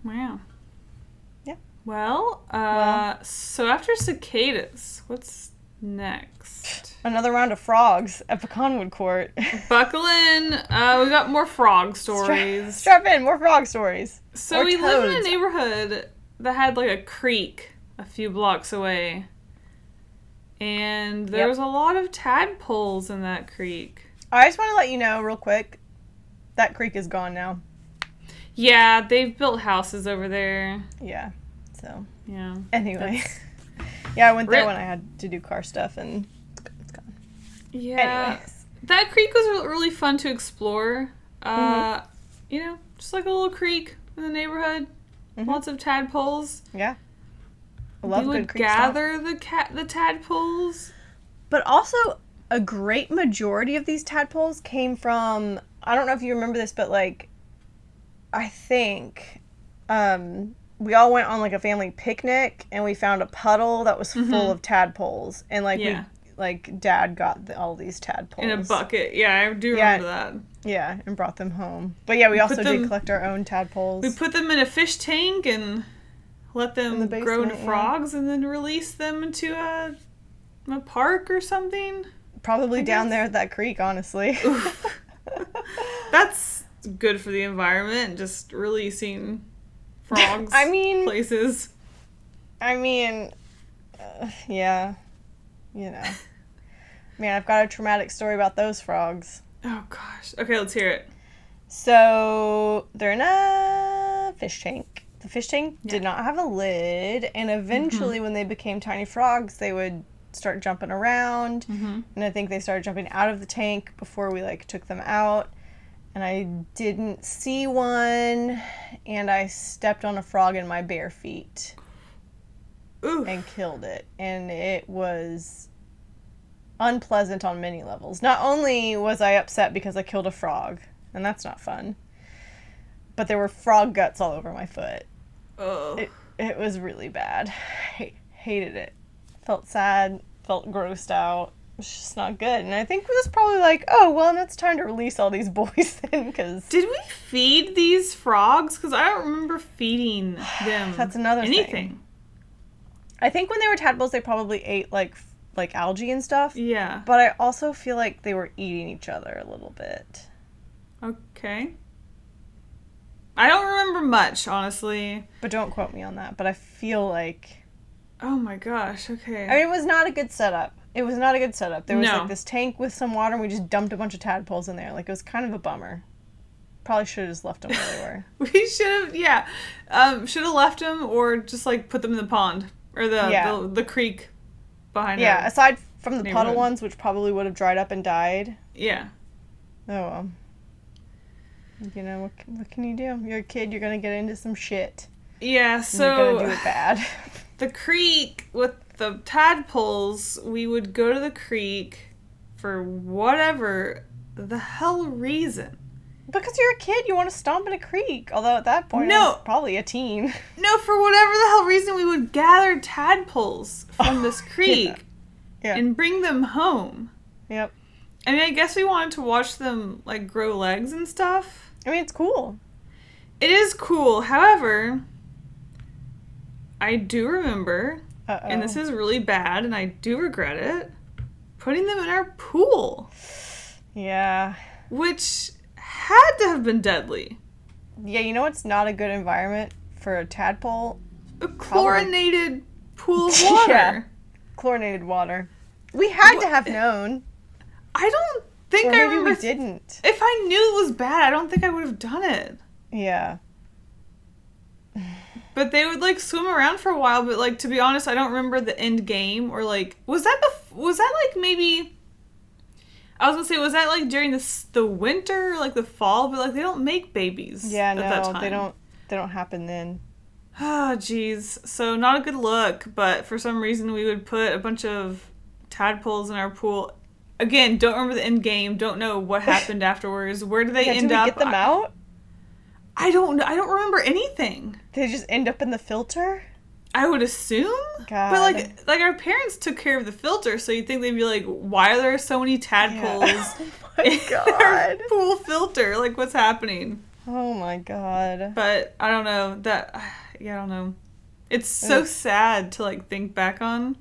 Wow. Yeah. Well, so after cicadas, what's next? Another round of frogs at Pecanwood Court. Buckle in. We got more frog stories. Strap in, more frog stories. So we live in a neighborhood that had like a creek a few blocks away. And there was a lot of tadpoles in that creek. I just want to let you know real quick, that creek is gone now. Yeah, they've built houses over there. Yeah. So, yeah. Anyway. Yeah, I went there when I had to do car stuff and it's gone. Yeah. Anyways. That creek was really fun to explore. You know, just like a little creek in the neighborhood. Lots of tadpoles. Yeah. I love good creek gather the tadpoles. But also, a great majority of these tadpoles came from, I don't know if you remember this, but like, I think, we all went on like a family picnic and we found a puddle that was full of tadpoles and like Dad got all these tadpoles in a bucket. Yeah, I do remember that. Yeah, and brought them home. But yeah, we also did collect our own tadpoles. We put them in a fish tank and let them grow into frogs and then release them into a park or something. Probably down there at that creek, honestly. That's good for the environment, just releasing frogs places. Yeah. You know. Man, I've got a traumatic story about those frogs. Oh, gosh. Okay, let's hear it. So, they're in a fish tank. The fish tank did not have a lid, and eventually when they became tiny frogs, they would start jumping around, and I think they started jumping out of the tank before we, like, took them out. And I didn't see one, and I stepped on a frog in my bare feet. Oof. And killed it. And it was unpleasant on many levels. Not only was I upset because I killed a frog, and that's not fun, but there were frog guts all over my foot. Oh. It was really bad. Hated it. Felt sad, felt grossed out. It's just not good. And I think it was probably like, oh, well, it's time to release all these boys then, because... Did we feed these frogs? Because I don't remember feeding them That's another anything. Thing. I think when they were tadpoles, they probably ate, like algae and stuff. Yeah. But I also feel like they were eating each other a little bit. Okay. I don't remember much, honestly. But don't quote me on that. But I feel like... Oh my gosh, okay. I mean, it was not a good setup. There was like this tank with some water and we just dumped a bunch of tadpoles in there. Like, it was kind of a bummer. Probably should have just left them where they were. We should have, should have left them or just, like, put them in the pond. Or the creek behind us. Yeah, aside from the puddle ones, which probably would have dried up and died. Yeah. Oh, well. You know, what can you do? You're a kid, you're going to get into some shit. Yeah, so... You're going to do it bad. The creek with the tadpoles, we would go to the creek for whatever the hell reason. Because you're a kid, you want to stomp in a creek. Although at that point, I was probably a teen. No, for whatever the hell reason, we would gather tadpoles from this creek and bring them home. Yep. I mean, I guess we wanted to watch them, like, grow legs and stuff. I mean, it's cool. It is cool. However, I do remember, and this is really bad, and I do regret it, putting them in our pool. Yeah. Which had to have been deadly. Yeah, you know what's not a good environment for a tadpole? A chlorinated pool of water. Yeah. Chlorinated water. We had to have known. I don't think or maybe I remember. We didn't. If I knew it was bad, I don't think I would have done it. Yeah. But they would, like, swim around for a while, but, like, to be honest, I don't remember the end game, or, like, was that, like, maybe, I was gonna say, was that, like, during the winter, or, like, the fall, but, like, they don't make babies at that time. They don't happen then. Ah, jeez. So, not a good look, but for some reason we would put a bunch of tadpoles in our pool. Again, don't remember the end game, don't know what happened afterwards. Where do they end up? Did we get them out? I don't remember anything. They just end up in the filter? I would assume. God. But like our parents took care of the filter, so you'd think they'd be like, why are there so many tadpoles Oh my in our God. pool filter? Like, what's happening? Oh my God. But I don't know. I don't know. It's so sad to, like, think back on.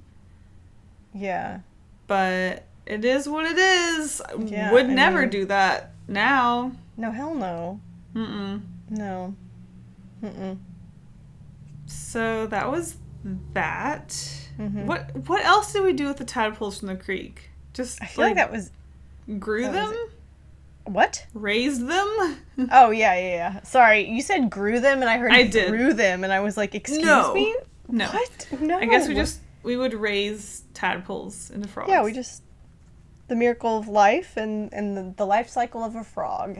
Yeah. But it is what it is. Yeah, Would never do that now. No, hell no. Mm-mm. No. Mm-mm. So that was that. Mm-hmm. What else did we do with the tadpoles from the creek? Just I feel like that was... Grew them? What? Raised them? Oh, yeah. Sorry, you said grew them, and I heard grew them, and I was like, excuse me? No. What? No. I guess we would raise tadpoles into frogs. Yeah, the miracle of life and the life cycle of a frog.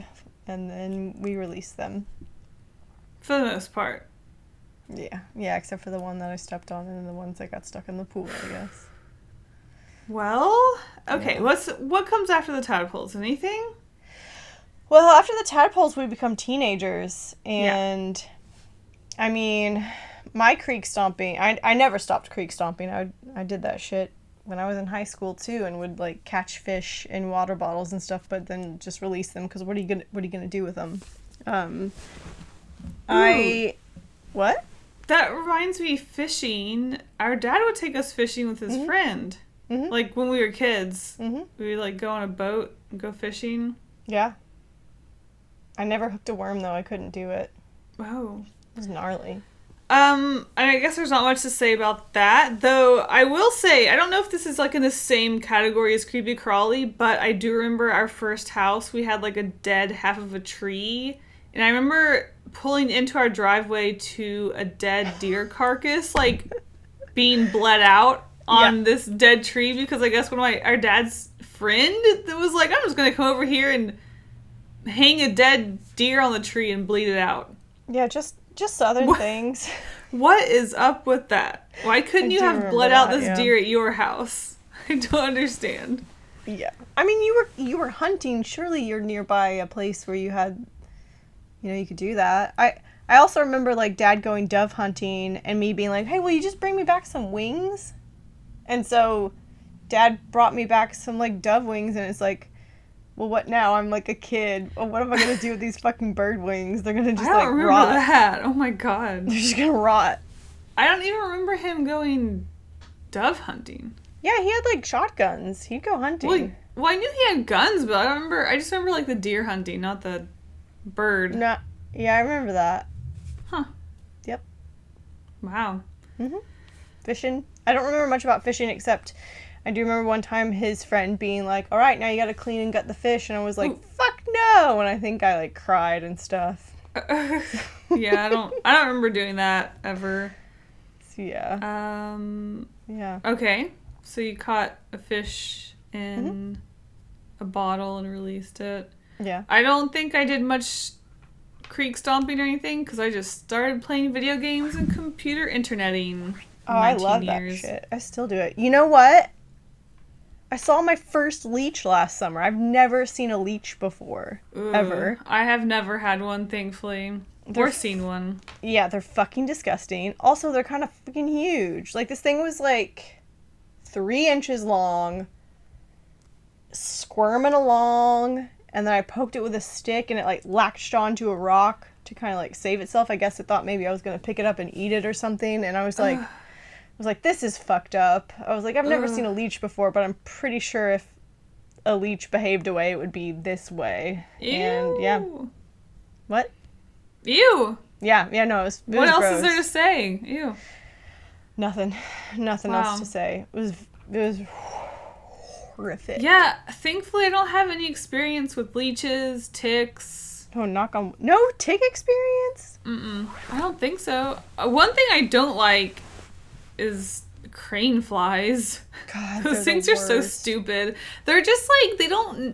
And then we release them. For the most part. Yeah, except for the one that I stepped on and the ones that got stuck in the pool, I guess. Well, okay, yeah. What comes after the tadpoles? Anything? Well, after the tadpoles, we become teenagers. And, I mean, my creek stomping, I never stopped creek stomping. I did that shit when I was in high school too, and would like catch fish in water bottles and stuff, but then just release them because what are you gonna do with them? What? That reminds me, fishing. Our dad would take us fishing with his friend. Mm-hmm. Like when we were kids, we would like go on a boat and go fishing. Yeah. I never hooked a worm though. I couldn't do it. Oh, it was gnarly. I guess there's not much to say about that, though I will say, I don't know if this is like in the same category as Creepy Crawly, but I do remember our first house, we had like a dead half of a tree, and I remember pulling into our driveway to a dead deer carcass, like being bled out on this dead tree, because I guess our dad's friend that was like, I'm just going to come over here and hang a dead deer on the tree and bleed it out. Yeah, just southern things. What is up with that? Why couldn't you have bled out this deer at your house? I don't understand. Yeah. I mean, you were hunting. Surely you're nearby a place where you had, you could do that. I also remember, like, Dad going dove hunting and me being like, hey, will you just bring me back some wings? And so Dad brought me back some, like, dove wings, and it's like, well, what now? I'm like a kid. Well, what am I going to do with these fucking bird wings? They're going to just, like, rot. I don't remember that. Oh, my God. They're just going to rot. I don't even remember him going dove hunting. Yeah, he had, like, shotguns. He'd go hunting. Well, I knew he had guns, but I just remember, like, the deer hunting, not the bird. No. Yeah, I remember that. Huh. Yep. Wow. Mm-hmm. Fishing. I don't remember much about fishing except... I do remember one time his friend being like, all right, now you got to clean and gut the fish. And I was like, fuck no. And I think I like cried and stuff. Yeah, I don't remember doing that ever. So, yeah. Yeah. Okay. So you caught a fish in a bottle and released it. Yeah. I don't think I did much creek stomping or anything because I just started playing video games and computer interneting. Oh, I love that shit. I still do it. You know what? I saw my first leech last summer. I've never seen a leech before. Ever. I have never had one, thankfully. Or seen one. Yeah, they're fucking disgusting. Also, they're kind of fucking huge. Like, this thing was, like, 3 inches long. squirming along, and then I poked it with a stick, and it like latched onto a rock to kind of like save itself. I guess it thought maybe I was gonna pick it up and eat it or something, and I was like, this is fucked up. I was like, I've never seen a leech before, but I'm pretty sure if a leech behaved a way, it would be this way. Ew. And yeah. What? Ew. Yeah, no, it was what else gross. is there to say? Ew. Nothing else to say. It was horrific. Yeah, thankfully I don't have any experience with leeches, ticks. Oh, no tick experience? I don't think so. One thing I don't like is crane flies. God, those things are so stupid. They're just like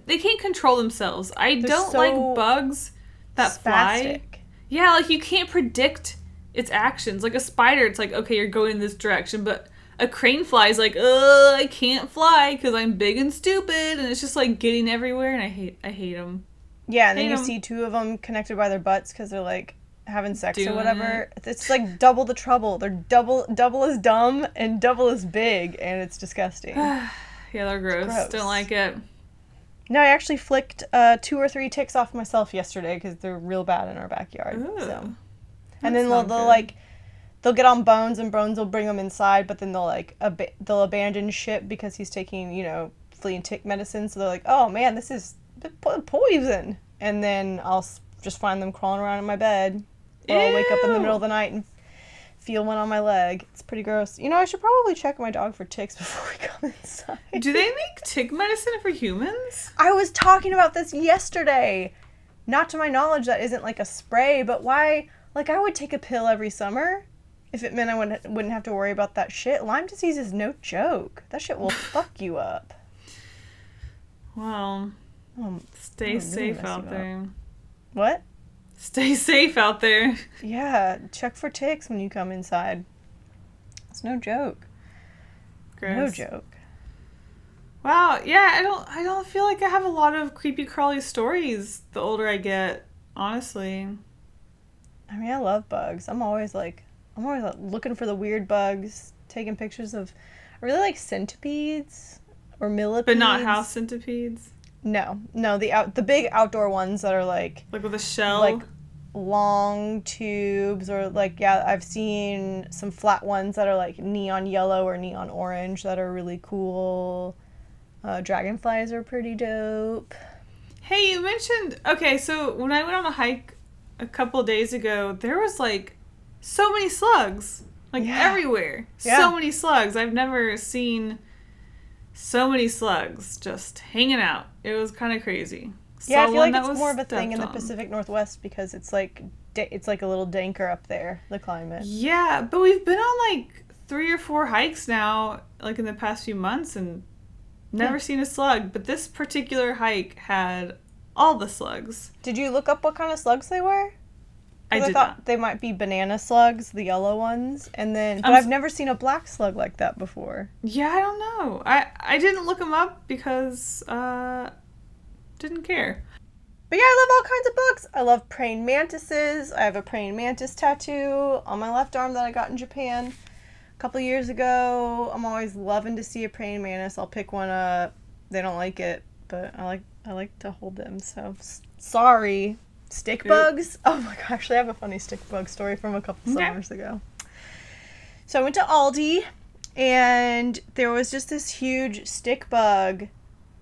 they can't control themselves. They're don't so like bugs that spastic. Fly. Yeah, like you can't predict its actions. Like a spider, it's like, okay, you're going in this direction, but a crane fly is like, I can't fly because I'm big and stupid, and it's just like getting everywhere, and I hate them. Yeah, and then you see two of them connected by their butts because they're like having sex or whatever. It's like double the trouble. They're double as dumb and double as big, and it's disgusting. Yeah, they're gross. Don't like it. No, I actually flicked 2 or 3 ticks off myself yesterday because they're real bad in our backyard. Ooh, so, and then they'll get on Bones, and Bones will bring them inside, but then they'll abandon ship because he's taking flea and tick medicine. So they're like, oh man, this is poison, and then I'll just find them crawling around in my bed, or I'll wake up in the middle of the night and feel one on my leg. It's pretty gross. I should probably check my dog for ticks before we come inside. Do they make tick medicine for humans? I was talking about this yesterday. Not to my knowledge, that isn't like a spray, but why? Like, I would take a pill every summer if it meant I wouldn't have to worry about that shit. Lyme disease is no joke. That shit will fuck you up. Well, stay safe out there. What? Stay safe out there. Yeah, check for ticks when you come inside. It's no joke. Gross. No joke. Wow, yeah, I don't feel like I have a lot of creepy crawly stories the older I get, honestly. I mean, I love bugs. I'm always looking for the weird bugs, taking pictures of. I really like centipedes or millipedes. But not house centipedes? No, the big outdoor ones that are like with a shell, like long tubes, or like, yeah, I've seen some flat ones that are like neon yellow or neon orange that are really cool. Dragonflies are pretty dope. Hey, you mentioned, okay, so when I went on a hike a couple days ago, there was like so many slugs, everywhere. Yeah. So many slugs. I've never seen so many slugs just hanging out. It was kind of crazy. Yeah, I feel like it's more of a thing in the Pacific Northwest because it's like a little danker up there, the climate. Yeah, but we've been on like 3 or 4 hikes now, like in the past few months, and never seen a slug. But this particular hike had all the slugs. Did you look up what kind of slugs they were? I thought they might be banana slugs, the yellow ones, but I've never seen a black slug like that before. Yeah, I don't know. I didn't look them up because didn't care. But yeah, I love all kinds of bugs. I love praying mantises. I have a praying mantis tattoo on my left arm that I got in Japan a couple years ago. I'm always loving to see a praying mantis. I'll pick one up. They don't like it, but I like to hold them. So sorry. Stick bugs? Oh my gosh, I have a funny stick bug story from a couple summers ago. So I went to Aldi, and there was just this huge stick bug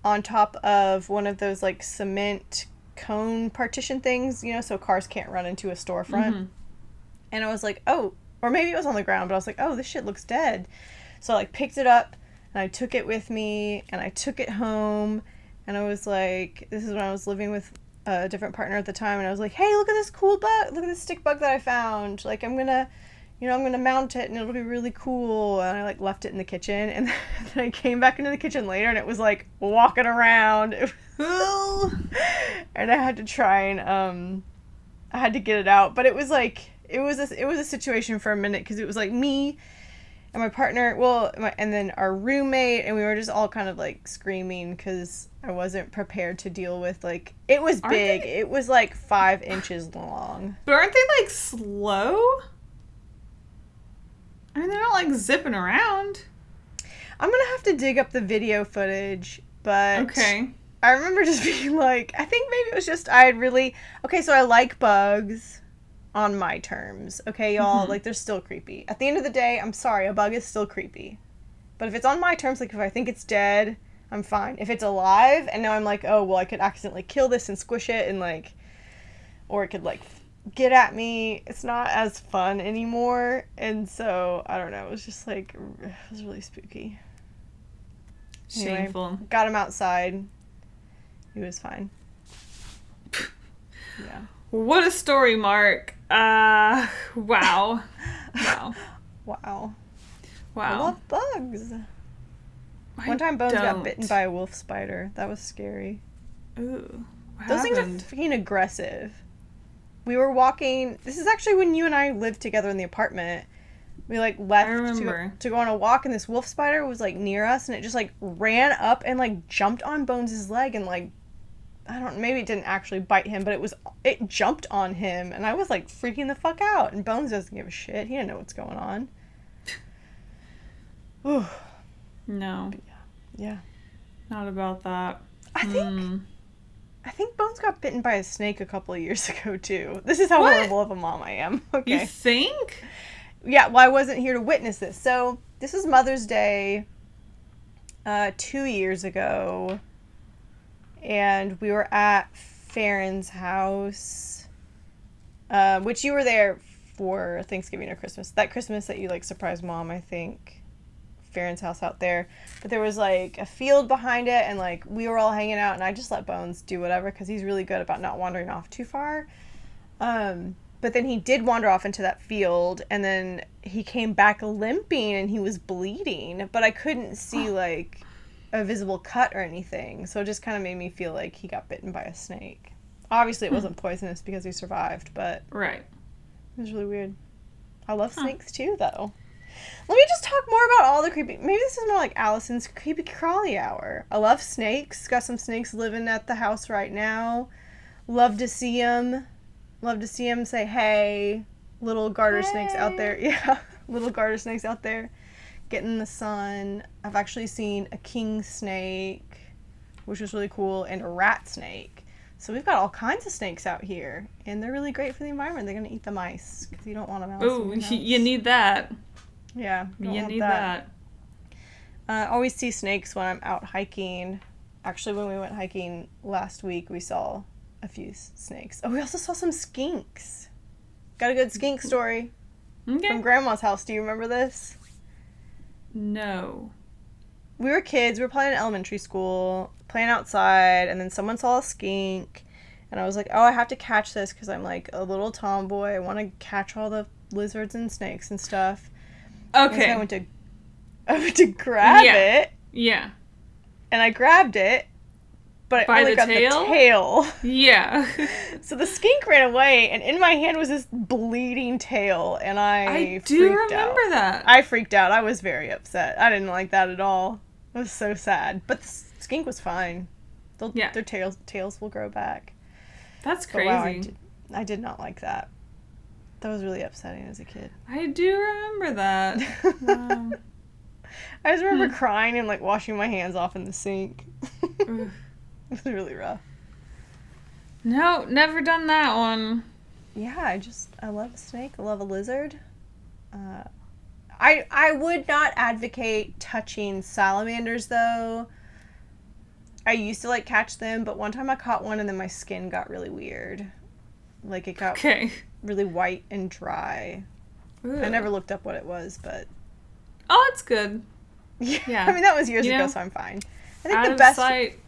on top of one of those like cement cone partition things, so cars can't run into a storefront. Mm-hmm. And I was like, oh, or maybe it was on the ground, but I was like, oh, this shit looks dead. So I picked it up, and I took it with me, and I took it home, and I was like, this is when I was living with a different partner at the time, and I was like, hey, look at this cool bug, look at this stick bug that I found, like, I'm gonna mount it, and it'll be really cool. And I like left it in the kitchen, and then I came back into the kitchen later, and it was like walking around. And I had to try and I had to get it out, but it was a situation for a minute, because it was like me and my partner, and then our roommate, and we were just all kind of like screaming because I wasn't prepared to deal with, like, it was big. It was like 5 inches long. But aren't they like slow? I mean, they're not like zipping around. I'm gonna have to dig up the video footage But Okay. I remember just being like, I think maybe it was just I had really... Okay, so I like bugs on my terms. Okay, y'all? Mm-hmm. Like, they're still creepy. At the end of the day, I'm sorry, a bug is still creepy. But if it's on my terms, like, if I think it's dead, I'm fine. If it's alive, and now I'm like, oh, well, I could accidentally kill this and squish it, and, like... Or it could, like, get at me. It's not as fun anymore. And so, I don't know. It was just, like... It was really spooky. Shameful. Anyway, got him outside. He was fine. Yeah. What a story, Mark. Wow. Wow. Wow. Wow. I love bugs. One time Bones got bitten by a wolf spider. That was scary. Ooh. What Those happened? things are freaking aggressive. We were walking. This is actually when you and I lived together in the apartment. We, like, left to go on a walk, and this wolf spider was, like, near us, and it just, like, ran up and, like, jumped on Bones' leg and, like, maybe it didn't actually bite him, but it jumped on him, and I was, like, freaking the fuck out, and Bones doesn't give a shit. He didn't know what's going on. Ooh. No. Yeah. Not about that. I think Bones got bitten by a snake a couple of years ago, too. This is how horrible of a mom I am. Okay. You think? Yeah, well, I wasn't here to witness this. So, this was Mother's Day 2 years ago, and we were at Farron's house, which you were there for Thanksgiving or Christmas. That Christmas that you, like, surprised Mom, I think. Farron's house out there. But there was, like, a field behind it, and, like, we were all hanging out, and I just let Bones do whatever, because he's really good about not wandering off too far. But then he did wander off into that field, and then he came back limping, and he was bleeding, but I couldn't see, like, a visible cut or anything, so it just kind of made me feel like he got bitten by a snake. Obviously, it wasn't poisonous because he survived, but... Right. It was really weird. I love snakes, too, though. Let me just talk more about all the creepy... Maybe this is more like Allyson's creepy crawly hour. I love snakes. Got some snakes living at the house right now. Love to see them. Love to see them say, hey, little garter snakes out there. Yeah, little garter snakes out there getting in the sun. I've actually seen a king snake, which was really cool, and a rat snake. So we've got all kinds of snakes out here, and they're really great for the environment. They're going to eat the mice, because you don't want them out. Oh, you need that. Yeah, you need that. I always see snakes when I'm out hiking. Actually, when we went hiking last week, we saw a few snakes. Oh, we also saw some skinks. Got a good skink story from Grandma's house. Do you remember this? No. We were kids. We were playing in elementary school, playing outside, and then someone saw a skink, and I was like, oh, I have to catch this because I'm, like, a little tomboy. I want to catch all the lizards and snakes and stuff. Okay. And so I went to grab it. Yeah. And I grabbed it, but I only got the tail. Yeah. So the skink ran away, and in my hand was this bleeding tail, and I do freaked out. remember that. I freaked out. I was very upset. I didn't like that at all. It was so sad. But the skink was fine. Their tails will grow back. That's crazy. Wow, I did not like that. That was really upsetting as a kid. I do remember that. I just remember crying and, like, washing my hands off in the sink. It was really rough. No, never done that one. Yeah, I love a snake. I love a lizard. I would not advocate touching salamanders, though. I used to, like, catch them, but one time I caught one and then my skin got really weird. Like, it got really white and dry. Ugh. I never looked up what it was, but... Oh, it's good. Yeah. I mean, that was years ago, so I'm fine. I think out of sight.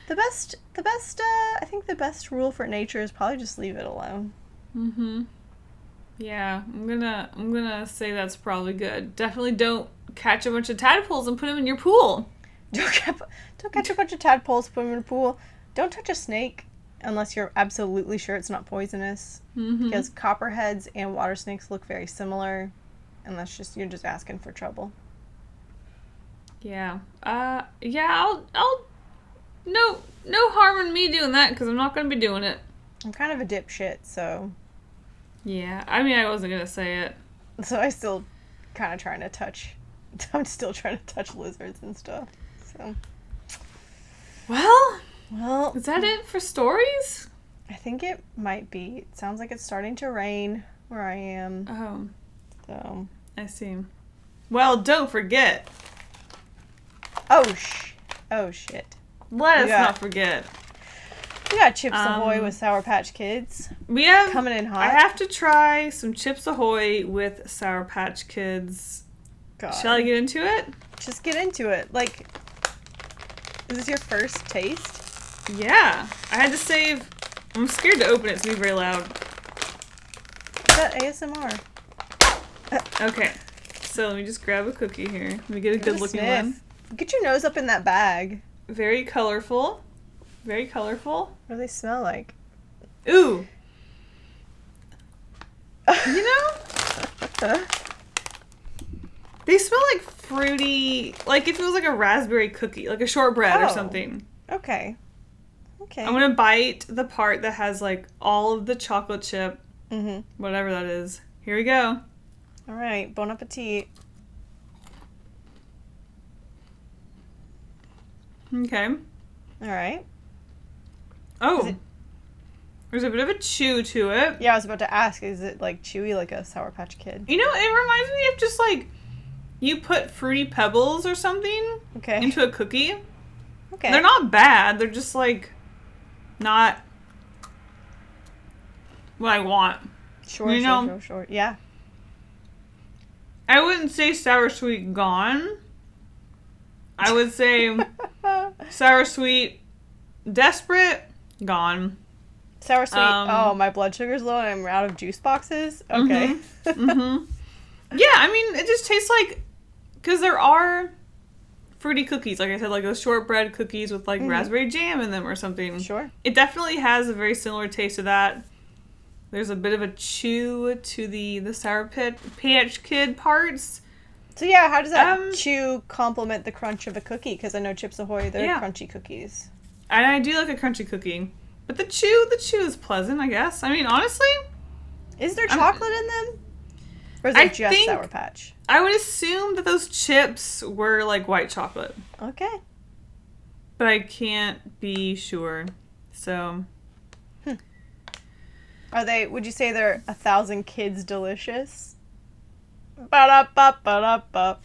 I think the best rule for nature is probably just leave it alone. Mm-hmm. Yeah, I'm gonna say that's probably good. Definitely don't catch a bunch of tadpoles and put them in your pool. Don't catch a bunch of tadpoles, put them in a pool. Don't touch a snake unless you're absolutely sure it's not poisonous. Mm-hmm. Because copperheads and water snakes look very similar, and you're just asking for trouble. Yeah. I'll no harm in me doing that because I'm not going to be doing it. I'm kind of a dipshit, so. Yeah, I mean, I wasn't going to say it. So I'm still trying to touch lizards and stuff, so. Well, is that it for stories? I think it might be. It sounds like it's starting to rain where I am. Oh. So. I see. Well, don't forget. Oh, shit. Let us not forget. We got Chips Ahoy with Sour Patch Kids. We have coming in hot. I have to try some Chips Ahoy with Sour Patch Kids. God. Shall I get into it? Just get into it. Like, is this your first taste? Yeah. I had to save. I'm scared to open it. It's going to be very loud. Is that ASMR? Okay. So let me just grab a cookie here. Let me get a good looking one. Get your nose up in that bag. Very colorful. Very colorful. What do they smell like? Ooh. You know? They smell like fruity, like it feels like a raspberry cookie, like a shortbread or something. Okay. I'm going to bite the part that has like all of the chocolate chip, whatever that is. Here we go. All right. Bon appetit. Okay. All right. Oh. There's a bit of a chew to it. Yeah, I was about to ask, is it like chewy like a Sour Patch Kid? You know, it reminds me of just like you put Fruity Pebbles or something into a cookie. Okay. They're not bad. They're just like not what I want. Sure. Yeah. I wouldn't say sour sweet gone. I would say sour sweet desperate gone. Sour sweet. Oh, my blood sugar's low and I'm out of juice boxes. Okay. Yeah, I mean, it just tastes like, because there are fruity cookies, like I said, like those shortbread cookies with like raspberry jam in them or something. Sure. It definitely has a very similar taste to that. There's a bit of a chew to the Sour Patch Kid parts. So yeah, how does that chew complement the crunch of a cookie? Because I know Chips Ahoy, they're crunchy cookies. And I do like a crunchy cookie. But the chew is pleasant, I guess. I mean, honestly. Is there chocolate in them? Or is it just Sour Patch? I would assume that those chips were like white chocolate. Okay. But I can't be sure. So. Are they, would you say they're 1,000 kids delicious? Ba-da-ba-ba-da-ba.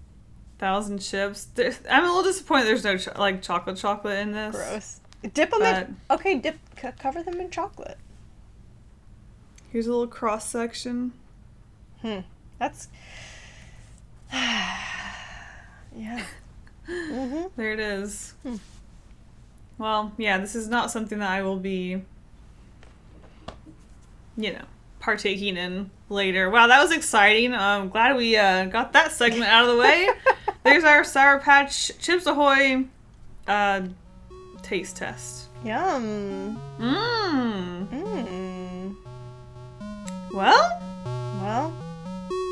1,000 chips. I'm a little disappointed there's no chocolate in this. Gross. Dip them in. Okay, cover them in chocolate. Here's a little cross section. That's. Yeah. There it is. Well, yeah, this is not something that I will be, partaking in later. Wow, that was exciting. I'm glad we got that segment out of the way. There's our Sour Patch Chips Ahoy taste test. Yum. Well,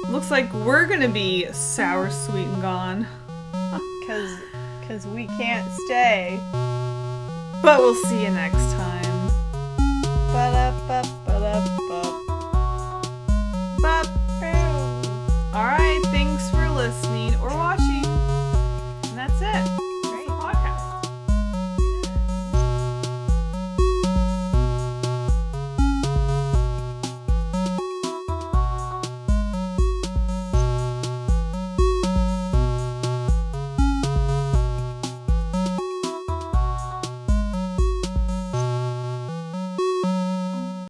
looks like we're gonna be sour, sweet, and gone. Cause we can't stay. But we'll see you next time. Alright, thanks for listening or